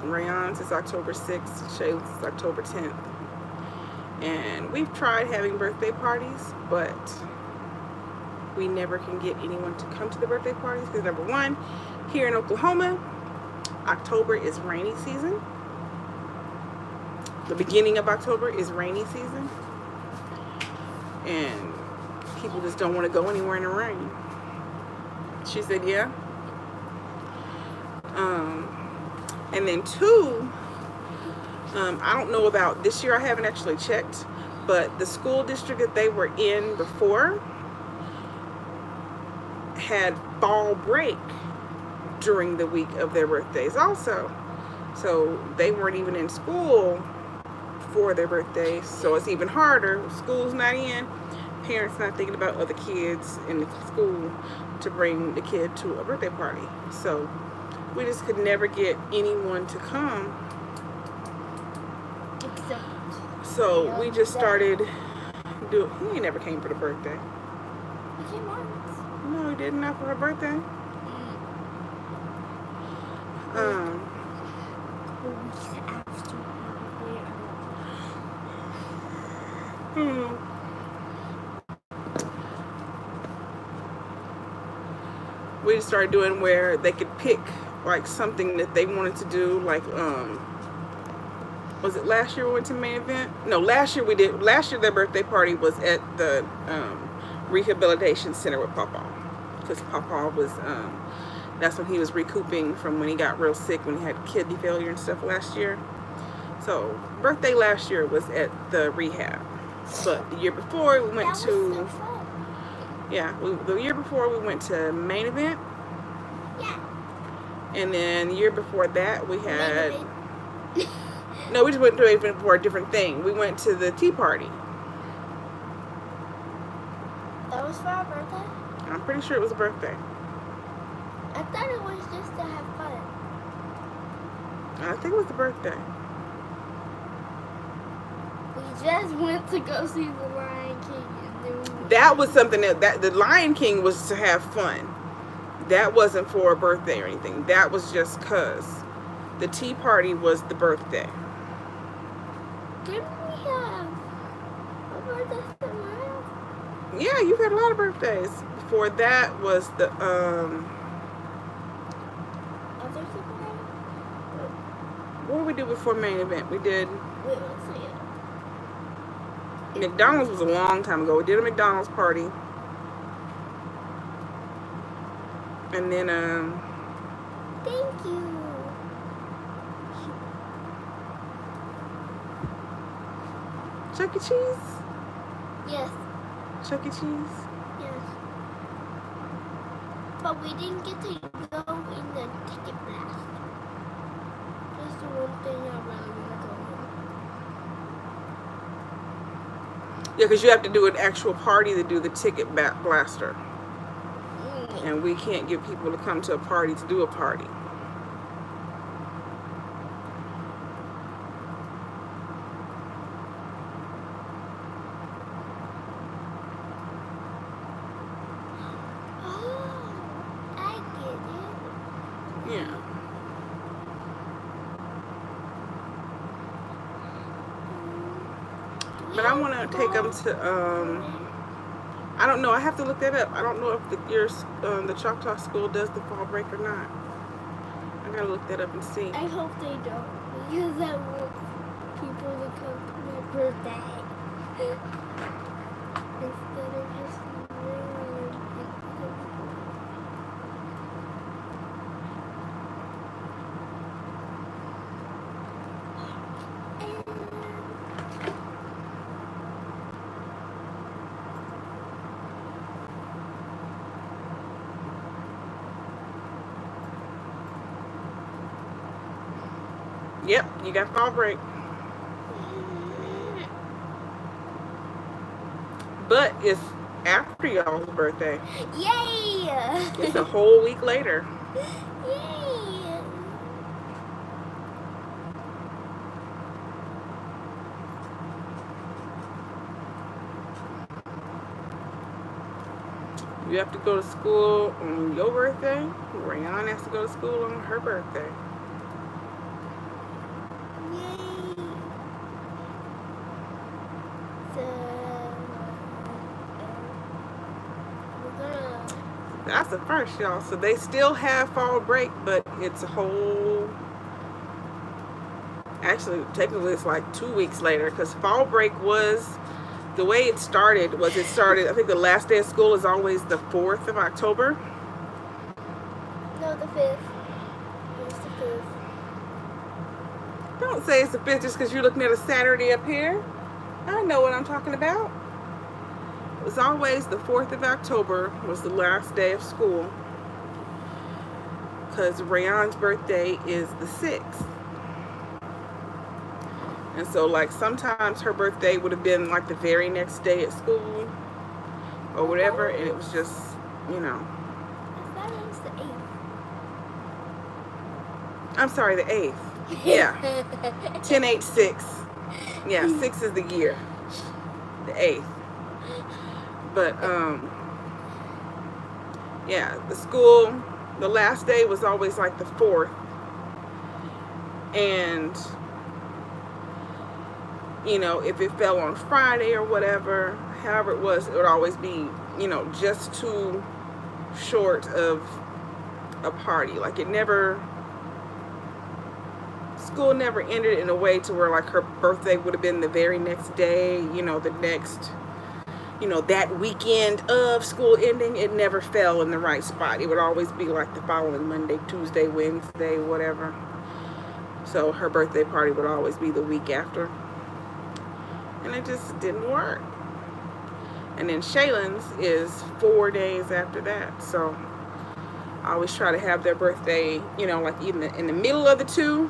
Rayon's is October 6th, Shayla's is October 10th. And we've tried having birthday parties, but we never can get anyone to come to the birthday parties because number one, here in Oklahoma, October is rainy season. The beginning of October is rainy season. And people just don't want to go anywhere in the rain. She said, yeah. And then two, I don't know about this year, I haven't actually checked, but the school district that they were in before had fall break during the week of their birthdays also. So they weren't even in school for their birthdays, so it's even harder. School's not in. parents not thinking about other kids in the school to bring the kid to a birthday party. So we just could never get anyone to come. Except So we just started doing. He ain't never came for the birthday. we came once. No, he didn't. Not for her birthday. Weeks after Hmm. We just started doing where they could pick like something that they wanted to do, like was it last year we went to main event? No, last year we did. Last year their birthday party was at the rehabilitation center with Papa, because Papa was that's when he was recouping from when he got real sick, when he had kidney failure and stuff last year. So birthday last year was at the rehab, but the year before we went that to was so fun. yeah, the year before we went to main event, Yeah. and then the year before that we had. Maybe No, we just went to main event for a different thing. We went to the tea party. that was for our birthday. I'm pretty sure it was a birthday. I thought it was just to have fun. I think it was the birthday. We just went to go see the Lion King, and then we went. That was something that the Lion King was to have fun. That wasn't for a birthday or anything. That was just cause the tea party was the birthday. Didn't we have a birthday somewhere else? Yeah, you've had a lot of birthdays. Before that was the Other somewhere else? what did we do before main event? We did Wait, let's see it. McDonald's was a long time ago. We did a McDonald's party. And then Thank you. Chuck E. Cheese? Yes, Chuck E. Cheese? yes. But we didn't get to go in the ticket blast. That's the one thing I really want to go Yeah, because you have to do an actual party to do the ticket blaster. in. And we can't get people to come to a party to do a party. Oh, I get it. Yeah. But I want to take them to, I don't know. I have to look that up. I don't know if the Choctaw school does the fall break or not. I gotta look that up and see. I hope they don't, because I want people to come to my birthday. Instead of just Yep, you got fall break. But it's after y'all's birthday. Yay! It's a whole week later. Yay! You have to go to school on your birthday. Rayon has to go to school on her birthday. Yay! So, we're gonna. That's the first, y'all. So they still have fall break, but it's a whole. Actually, technically, it's like 2 weeks later, because fall break was the way it started. I think the last day of school is always the 4th of October. No, the 5th. It's the 5th. Don't say it's the 5th just because you're looking at a Saturday up here. I know what I'm talking about. It was always the 4th of October was the last day of school, because Rayon's birthday is the 6th. And so, like, sometimes her birthday would have been like the very next day at school, or whatever, and it was just, you know. I thought it was the 8th. I'm sorry, the 8th. Yeah. 10-8-6. Yeah, 6 is the year. The 8th. But yeah, the school, the last day was always like the 4th. And you know, if it fell on Friday or whatever, however it was, it would always be, you know, just too short of a party. Like it never, school never ended in a way to where like her birthday would have been the very next day, you know, the next, you know, that weekend of school ending. It never fell in the right spot. It would always be like the following Monday, Tuesday, Wednesday, whatever. So her birthday party would always be the week after. And it just didn't work. And then Shaylin's is 4 days after that. So I always try to have their birthday, you know, like even in the middle of the two.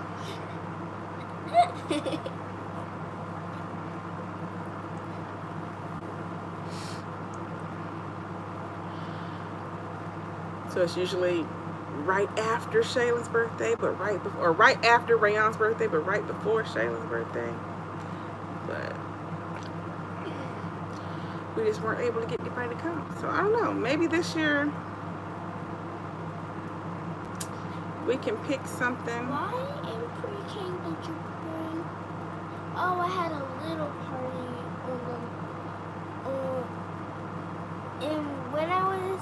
So it's usually right after Shaylin's birthday, but right before, or right after Rayon's birthday, but right before Shaylin's birthday. But we just weren't able to get anybody to come. So I don't know. Maybe this year we can pick something. Why in pre-K did you bring? Oh, I had a little party on the. And when I was.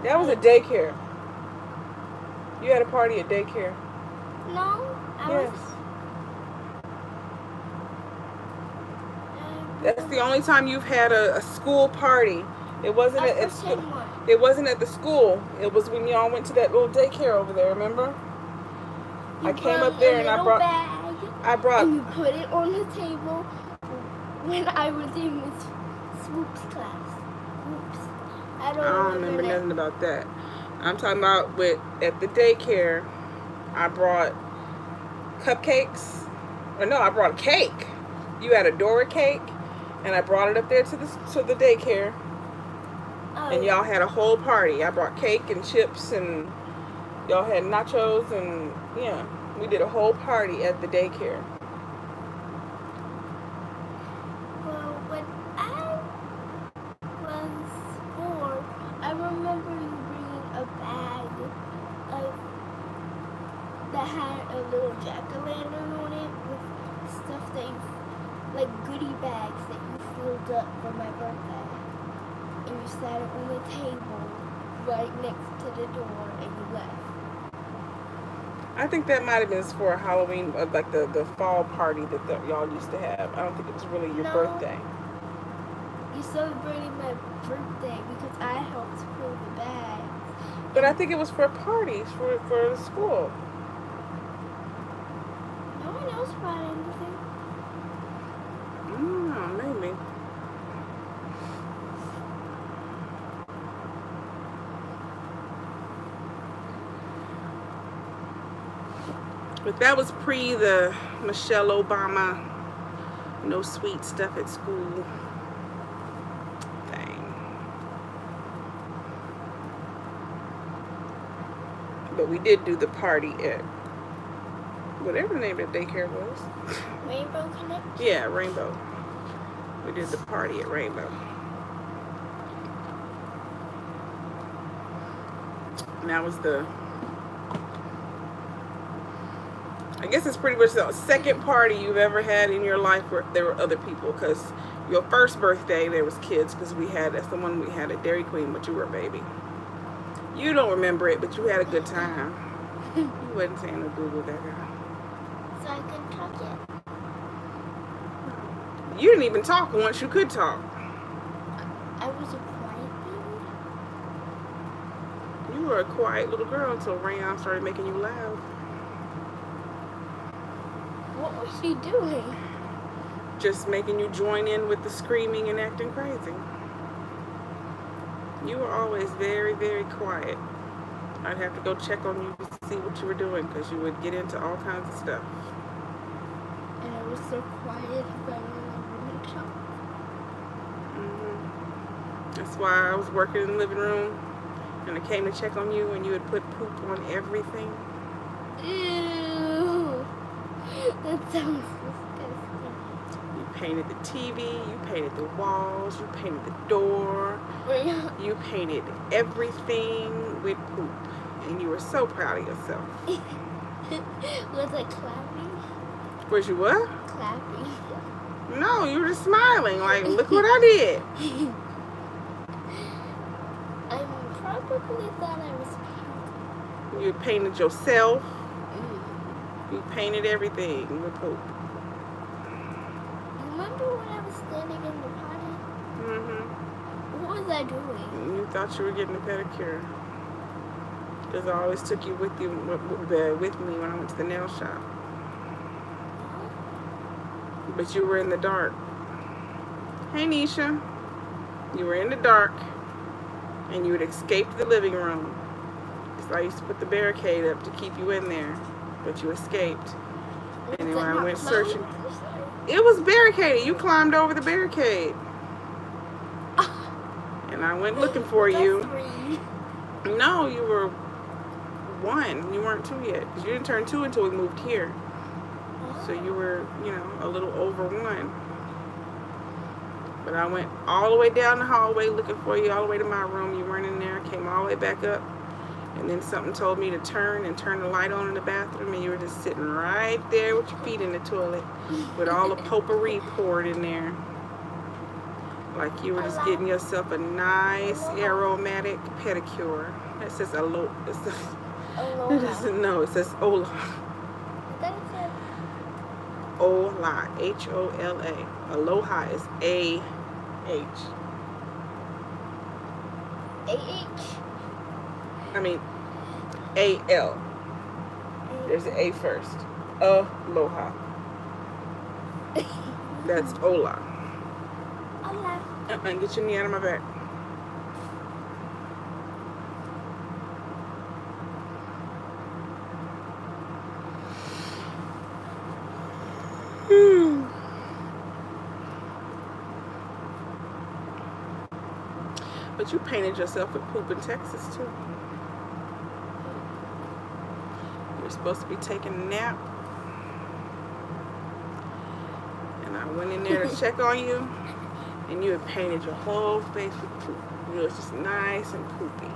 That was a daycare. You had a party at daycare. No, I Yes. was. That's the only time you've had a school party. It wasn't at school. It wasn't at the school. It was when y'all went to that little daycare over there. Remember? I came up there and I brought. And you put it on the table when I was in Miss Swoop's class. Oops. I don't remember nothing about that. I'm talking about at the daycare. I brought cupcakes. Or no, I brought a cake. You had a Dora cake. And I brought it up there to the daycare. And y'all had a whole party. I brought cake and chips and y'all had nachos and yeah, we did a whole party at the daycare. Well, when I was 4, I remember you bringing a bag that had a little jack-o'-lantern on it with stuff that you, like goodie bags that you filled up for my birthday. And you sat it on the table right next to the door and you left. I think that might have been for Halloween, like the fall party that y'all used to have. I don't think it was really your birthday. You celebrated my birthday because I helped fill the bag. But I think it was for parties, for the school. No one else brought anything. Maybe. But that was pre the Michelle Obama no sweet stuff at school thing. But we did do the party at whatever the name of the daycare was. Rainbow Connect? Yeah, Rainbow. We did the party at Rainbow. And that was I guess it's pretty much the second party you've ever had in your life where there were other people. Because your first birthday, there was kids. Because that's the one we had at Dairy Queen, but you were a baby. You don't remember it, but you had a good time. You wasn't saying no Google that girl. So I couldn't talk yet. You didn't even talk once you could talk. I was a quiet baby. You were a quiet little girl until Rayon started making you loud. What was she doing? Just making you join in with the screaming and acting crazy. You were always very, very quiet. I'd have to go check on you to see what you were doing because you would get into all kinds of stuff. And I was so quiet if I really wouldn't talk. That's why I was working in the living room and I came to check on you and you would put poop on everything. Ew. That sounds disgusting. You painted the TV, you painted the walls, you painted the door, you painted everything with poop. And you were so proud of yourself. Was I clapping? Was you what? Clapping. No, you were just smiling like, look what I did. I probably thought I was painting. You painted yourself. You painted everything with poop. Remember when I was standing in the potty? Mm-hmm. What was I doing? You thought you were getting a pedicure. Because I always took you with me when I went to the nail shop. But you were in the dark. Hey, Nisha. You were in the dark. And you had escaped the living room. So I used to put the barricade up to keep you in there. But you escaped. And then when I went searching, it was barricaded. You climbed over the barricade. And I went looking for you. No, you were 1. You weren't 2 yet. Because you didn't turn 2 until we moved here. So you were, you know, a little over 1. But I went all the way down the hallway looking for you, all the way to my room. You weren't in there. I came all the way back up. And then something told me to turn the light on in the bathroom. And you were just sitting right there with your feet in the toilet with all the potpourri poured in there. Like you were just getting yourself a nice aromatic pedicure. It says aloha. No, it says Ola. Ola, H-O-L-A. Aloha is A-H. A-H? I mean, A-L. There's an A first. Aloha. That's Ola. Hola. Get your knee out of my back. But you painted yourself with poop in Texas too. You were supposed to be taking a nap. And I went in there to check on you. And you had painted your whole face with poop. You was just nice and poopy.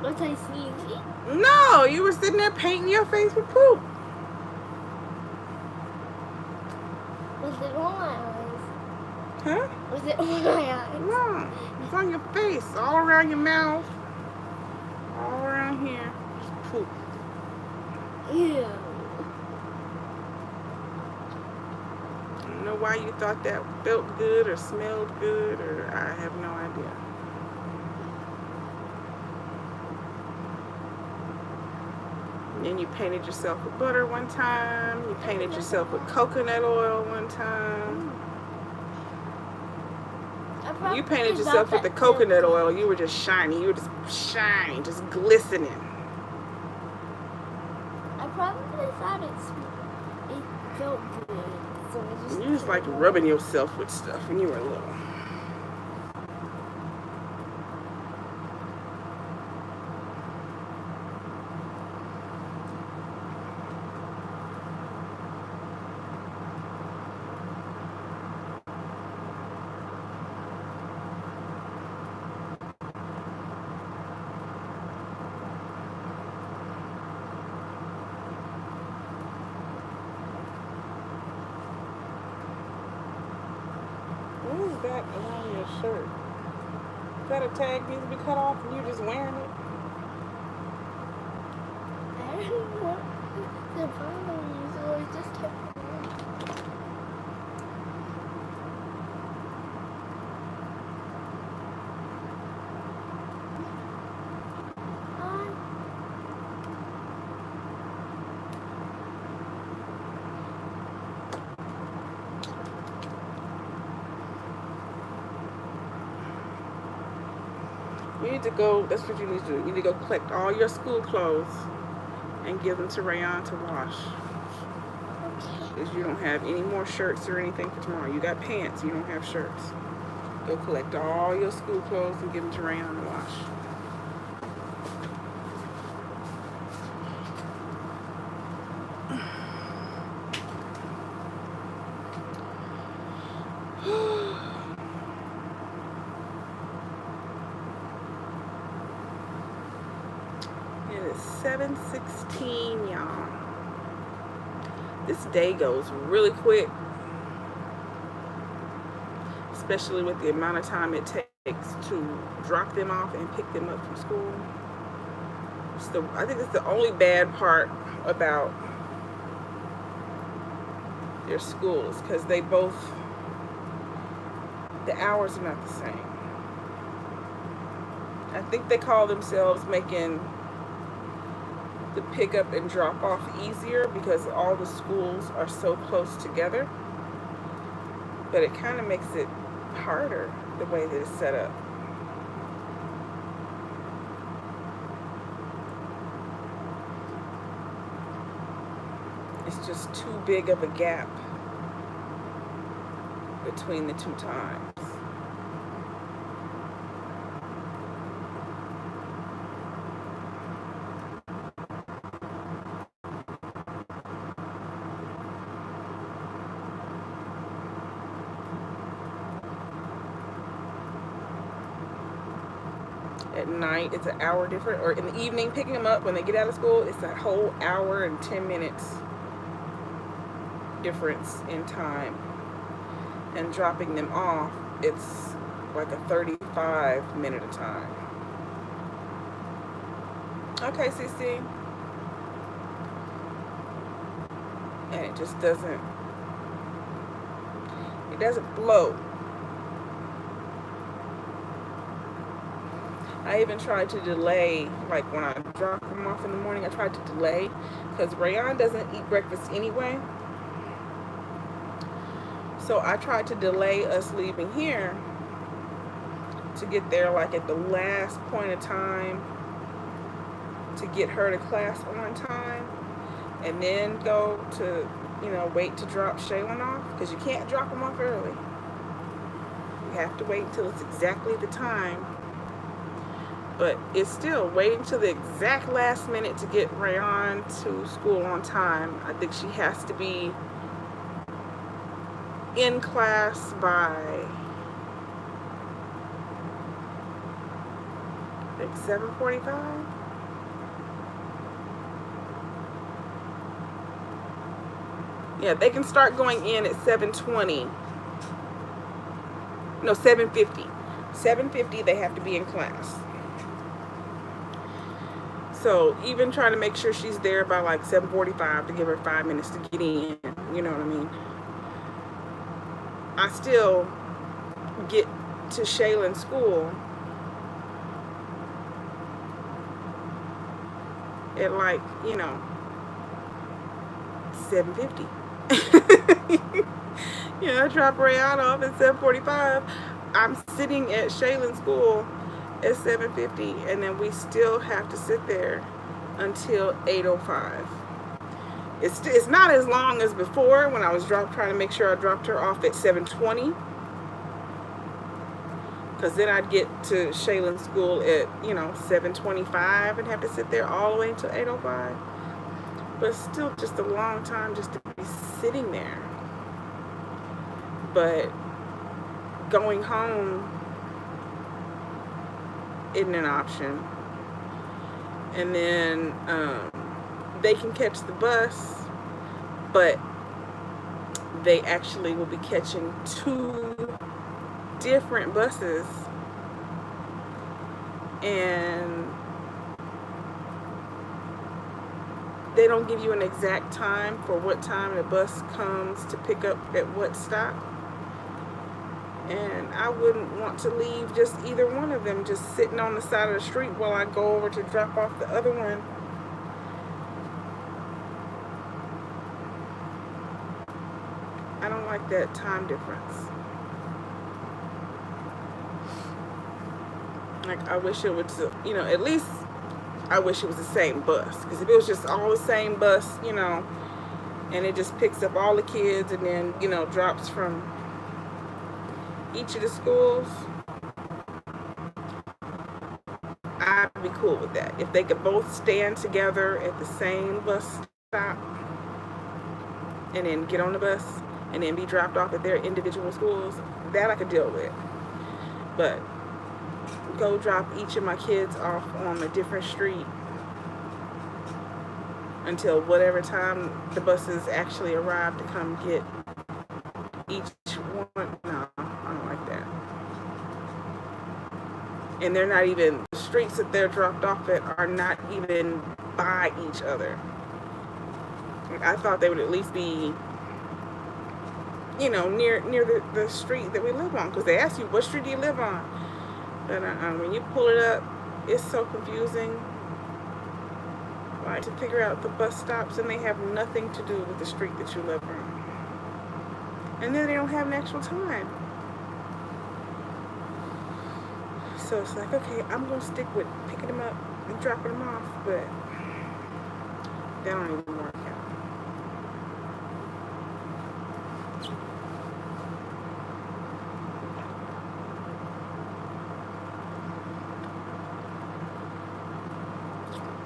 Was I sneezing? No, you were sitting there painting your face with poop. Was it on my eyes? Huh? Was it on my eyes? No, it's on your face, all around your mouth, all around here. Just poop. Ew. I don't know why you thought that felt good or smelled good, or I have no idea. And then you painted yourself with butter one time. You painted yourself with coconut oil one time. You painted yourself with the coconut oil. You were just shiny. You were just shining, just glistening. I probably thought it felt good. So I just You just like rubbing yourself with stuff when you were little. What is that around your shirt? Is that a tag needs to be cut off and you're just wearing it? I don't know what to find on you, so I just kept it You need to go, that's what you need to do. You need to go collect all your school clothes and give them to Rayon to wash. Because you don't have any more shirts or anything for tomorrow. You got pants, you don't have shirts. Go collect all your school clothes and give them to Rayon to wash. It is 7:16, y'all. This day goes really quick, especially with the amount of time it takes to drop them off and pick them up from school. I think it's the only bad part about their schools, because the hours are not the same. I think they call themselves making the pickup and drop off easier because all the schools are so close together, but it kind of makes it harder the way that it's set up. It's just too big of a gap between the two times. At night, it's an hour different, or in the evening, picking them up when they get out of school, it's a whole hour and 10 minutes difference in time. And dropping them off, it's like a 35-minute of time. Okay, CC. And it just doesn't flow. I even tried to delay, like when I drop them off in the morning, I tried to delay because Rayon doesn't eat breakfast anyway. So I tried to delay us leaving here to get there like at the last point of time to get her to class on time, and then go to, wait to drop Shaylin off, because you can't drop them off early. You have to wait until it's exactly the time. But it's still waiting till the exact last minute to get Rayon to school on time. I think she has to be in class by, I think, 7:45. Yeah, they can start going in at 7:20. No, 7:50. 7:50 they have to be in class. So even trying to make sure she's there by like 7:45 to give her 5 minutes to get in, you know what I mean? I still get to Shaylin's school at like, 7:50. I drop Rayon off at 7:45. I'm sitting at Shaylin's school at 7:50, and then we still have to sit there until 8:05. It's not as long as before when I was trying to make sure I dropped her off at 7:20, because then I'd get to Shaylin's school at 7:25 and have to sit there all the way until 8:05. But it's still just a long time just to be sitting there. But going home isn't an option. And then they can catch the bus, but they actually will be catching 2 different buses, and they don't give you an exact time for what time the bus comes to pick up at what stop. And I wouldn't want to leave just either one of them just sitting on the side of the street while I go over to drop off the other one. I don't like that time difference. Like, I wish it would, at least I wish it was the same bus. Because if it was just all the same bus, and it just picks up all the kids and then, drops from each of the schools, I'd be cool with that. If they could both stand together at the same bus stop and then get on the bus and then be dropped off at their individual schools, that I could deal with. But go drop each of my kids off on a different street until whatever time the buses actually arrive to come get each one. No, I don't like that. And they're not even, the streets that they're dropped off at are not even by each other. Like, I thought they would at least be, you know, near the street that we live on, because they ask you, what street do you live on? But when you pull it up, it's so confusing. Like, to figure out the bus stops, and they have nothing to do with the street that you live on. And then they don't have an actual time. So it's like, okay, I'm going to stick with picking them up and dropping them off, but that don't even work out.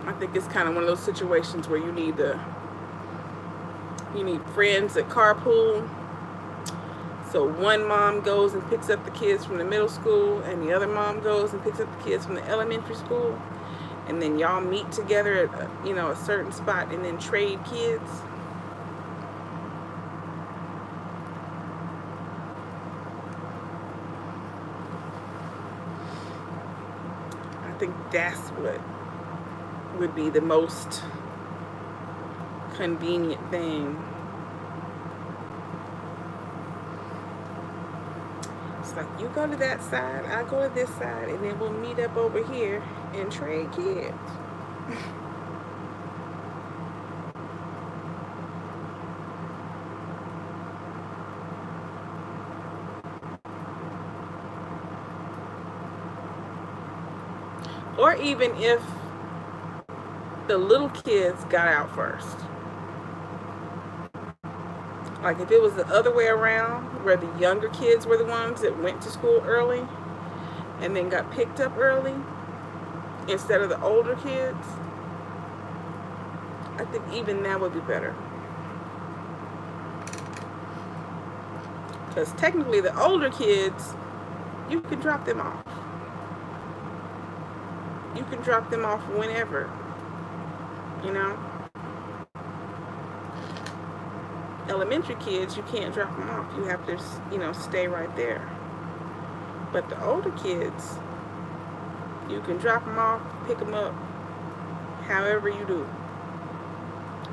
I think it's kind of one of those situations where you need friends that carpool. So one mom goes and picks up the kids from the middle school, and the other mom goes and picks up the kids from the elementary school, and then y'all meet together at a certain spot and then trade kids. I think that's what would be the most convenient thing. It's like, you go to that side, I go to this side, and then we'll meet up over here and trade kids. Or even if the little kids got out first. Like if it was the other way around, where the younger kids were the ones that went to school early and then got picked up early instead of the older kids, I think even that would be better. Because technically the older kids, you can drop them off. You can drop them off whenever, you know. Elementary kids, you can't drop them off. You have to, stay right there. But the older kids, you can drop them off, pick them up, however you do.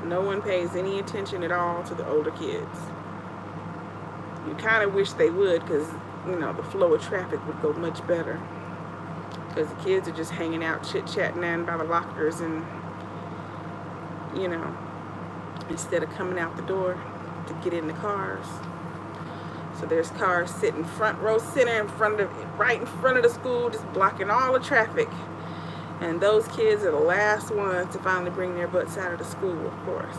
No one pays any attention at all to the older kids. You kind of wish they would, because, the flow of traffic would go much better. Because the kids are just hanging out, chit-chatting down by the lockers and, instead of coming out the door to get in the cars. So there's cars sitting front row center right in front of the school, just blocking all the traffic. And those kids are the last ones to finally bring their butts out of the school, of course.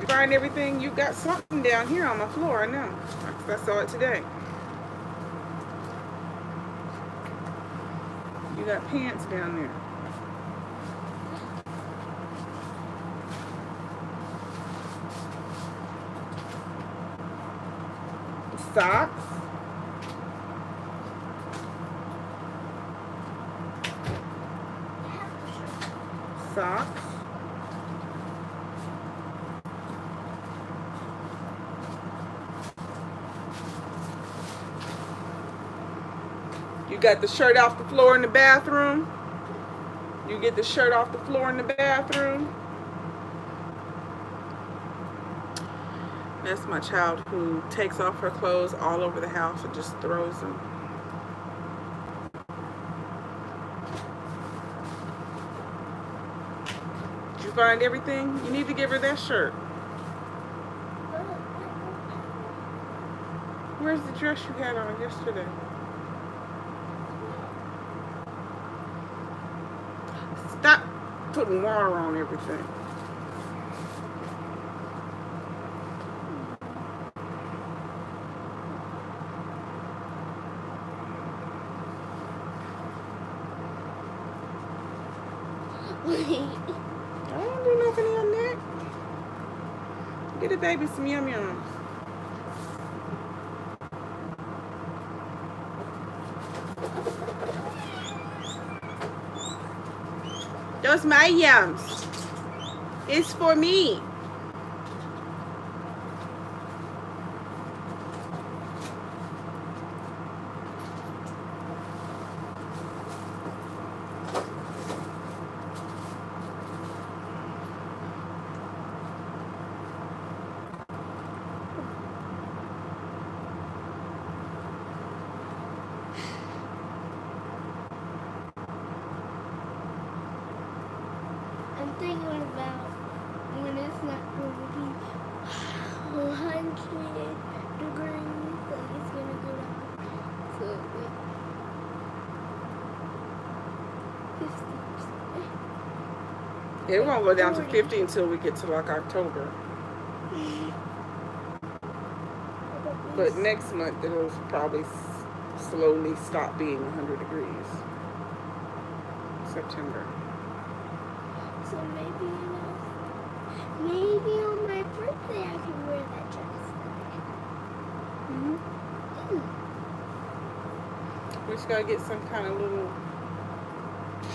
Find everything. You got something down here on the floor, I know. I saw it today. You got pants down there. Socks. Socks. You got the shirt off the floor in the bathroom. You get the shirt off the floor in the bathroom. That's my child who takes off her clothes all over the house and just throws them. Did you find everything? You need to give her that shirt. Where's the dress you had on yesterday? Stop putting water on everything. I don't do nothing on that. Get the baby some yum yums. Those my yums. It's for me. I'm thinking about when it's not going to be 100 degrees, like it's going to go down to like 50%. It won't go down to 50 until we get to like October. But next month it'll probably slowly stop being 100 degrees. September. So maybe, maybe on my birthday I can wear that dress. We just gotta get some kind of little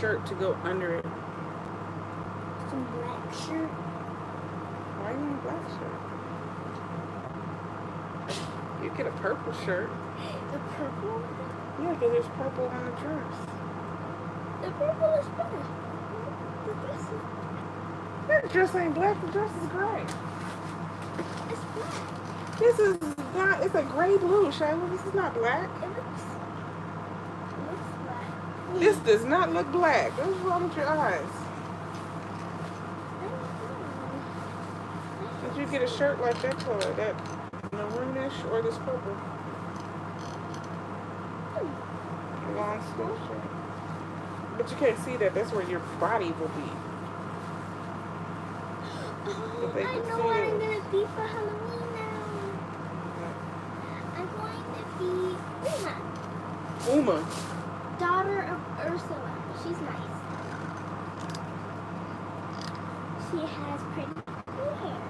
shirt to go under it. Some black shirt. Why you want a black shirt? You get a purple shirt. The purple? Yeah, because there's purple on the dress. The purple is better. The dress is That dress ain't black, the dress is gray. it's black. This is not, it's a gray blue, Shayla. This is not black. It looks black. This does not look black. What's wrong with your eyes? I don't know. Did you get a shirt like that color? That maroonish or this purple? A long sleeve shirt. But you can't see that. That's where your body will be. Oh, They I can know see what it. I'm gonna be for Halloween now. I'm going to be Uma, Uma. daughter of Ursula. She's nice. She has pretty blue hair.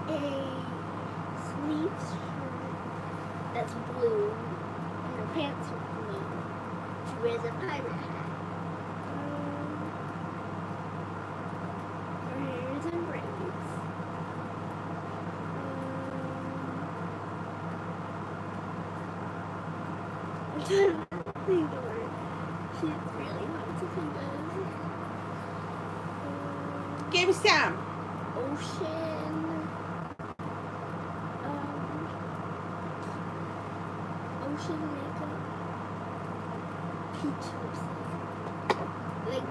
A sleeve shirt that's blue, and her pants are blue. She wears a pirate hat. Her hair is in braids. I'm trying to think of her. She's really hard to think of. Give me some. Ocean. Ocean makeup. Peach lipstick. Like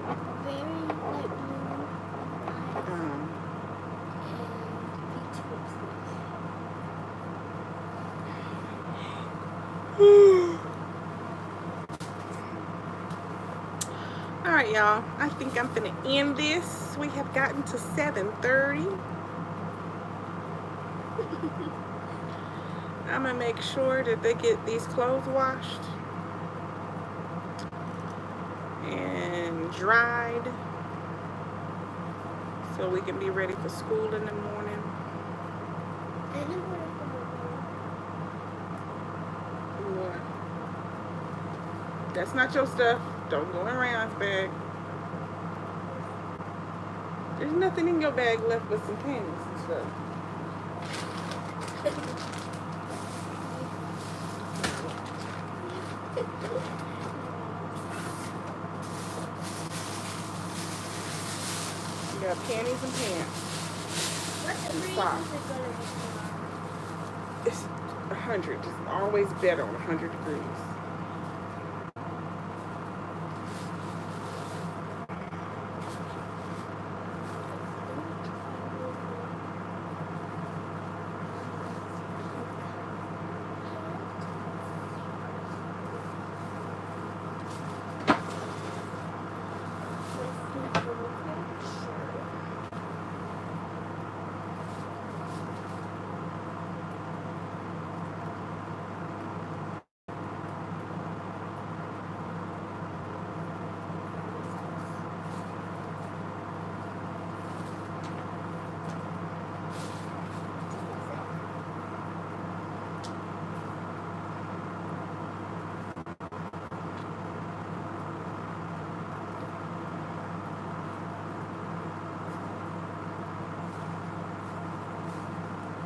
very light blue eyes and peach lipstick. All right, y'all. I think I'm gonna end this. We have gotten to 7:30. I'm gonna make sure that they get these clothes washed and dried so we can be ready for school in the morning. I know what I'm What? That's not your stuff. Don't go in Ryan's bag. There's nothing in your bag left but some panties and stuff. You got panties and pants. What And breed is it socks. gonna be tomorrow? it's 100. It's always better on 100 degrees.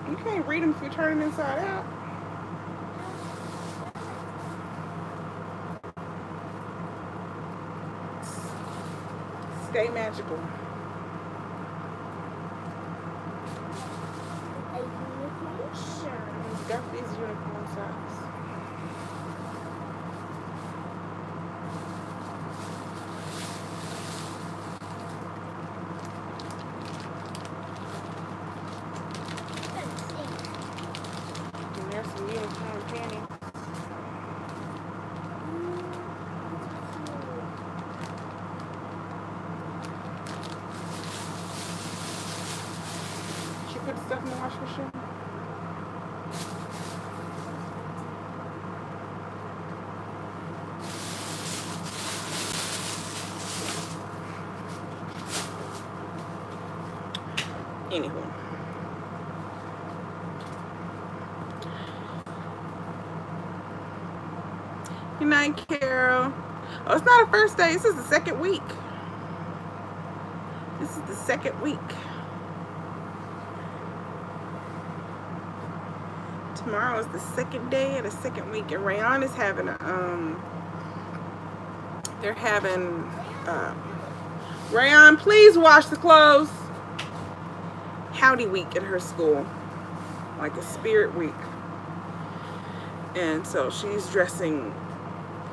You can't read them if you turn them inside out. Stay magical. A unicorn shirt. He's got these unicorn socks. And there's some unicorn panties. She put stuff in the washing machine. Anywho. Good night, Carol. Oh, it's not a first day. This is the second week. This is the second week. Tomorrow is the second day of the second week, and Rayon is having a they're having Rayon, please wash the clothes. Howdy week at her school, like a spirit week, and so she's dressing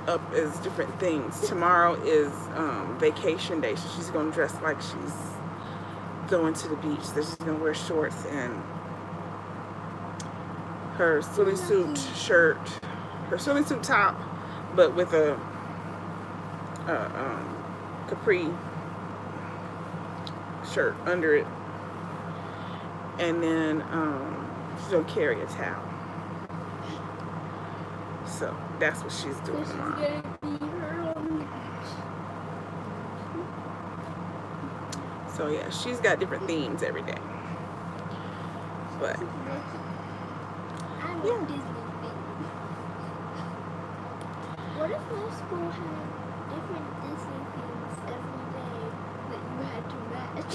up as different things. Tomorrow is vacation day, so she's gonna dress like she's going to the beach. So she's gonna wear shorts and her silly suit shirt, her silly suit top, but with a capri shirt under it, and then she's gonna carry a towel. So that's what she's doing tomorrow. So yeah, she's got different themes every day. But I love Disney things. What if my school had different Disney things every day that you had to match?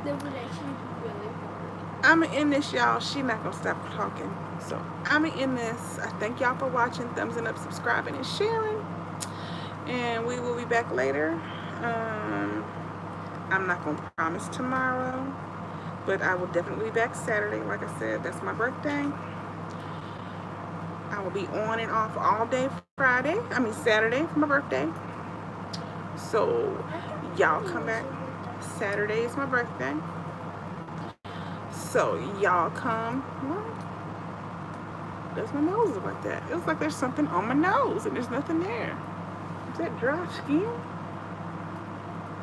That would actually be really hard. I'ma end this, y'all. She not gonna stop talking. So I'ma end this. I thank y'all for watching. Thumbs up, subscribing, and sharing. And we will be back later. I'm not gonna promise tomorrow, but I will definitely be back Saturday. Like I said, that's my birthday. I will be on and off all day Saturday for my birthday. So y'all come back. Saturday is my birthday. So y'all come. What? Does my nose look like that? It looks like there's something on my nose and there's nothing there. Is that dry skin?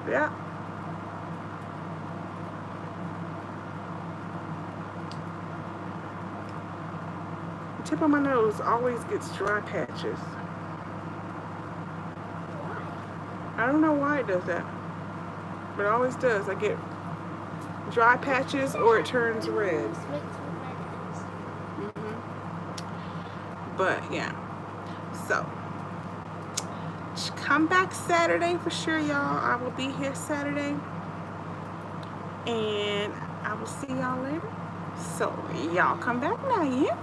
Yeah. The tip of my nose always gets dry patches. I don't know why it does that, but it always does. I get dry patches or it turns red. But yeah, so come back Saturday for sure, y'all. I will be here Saturday, and I will see y'all later. So y'all come back now, yeah.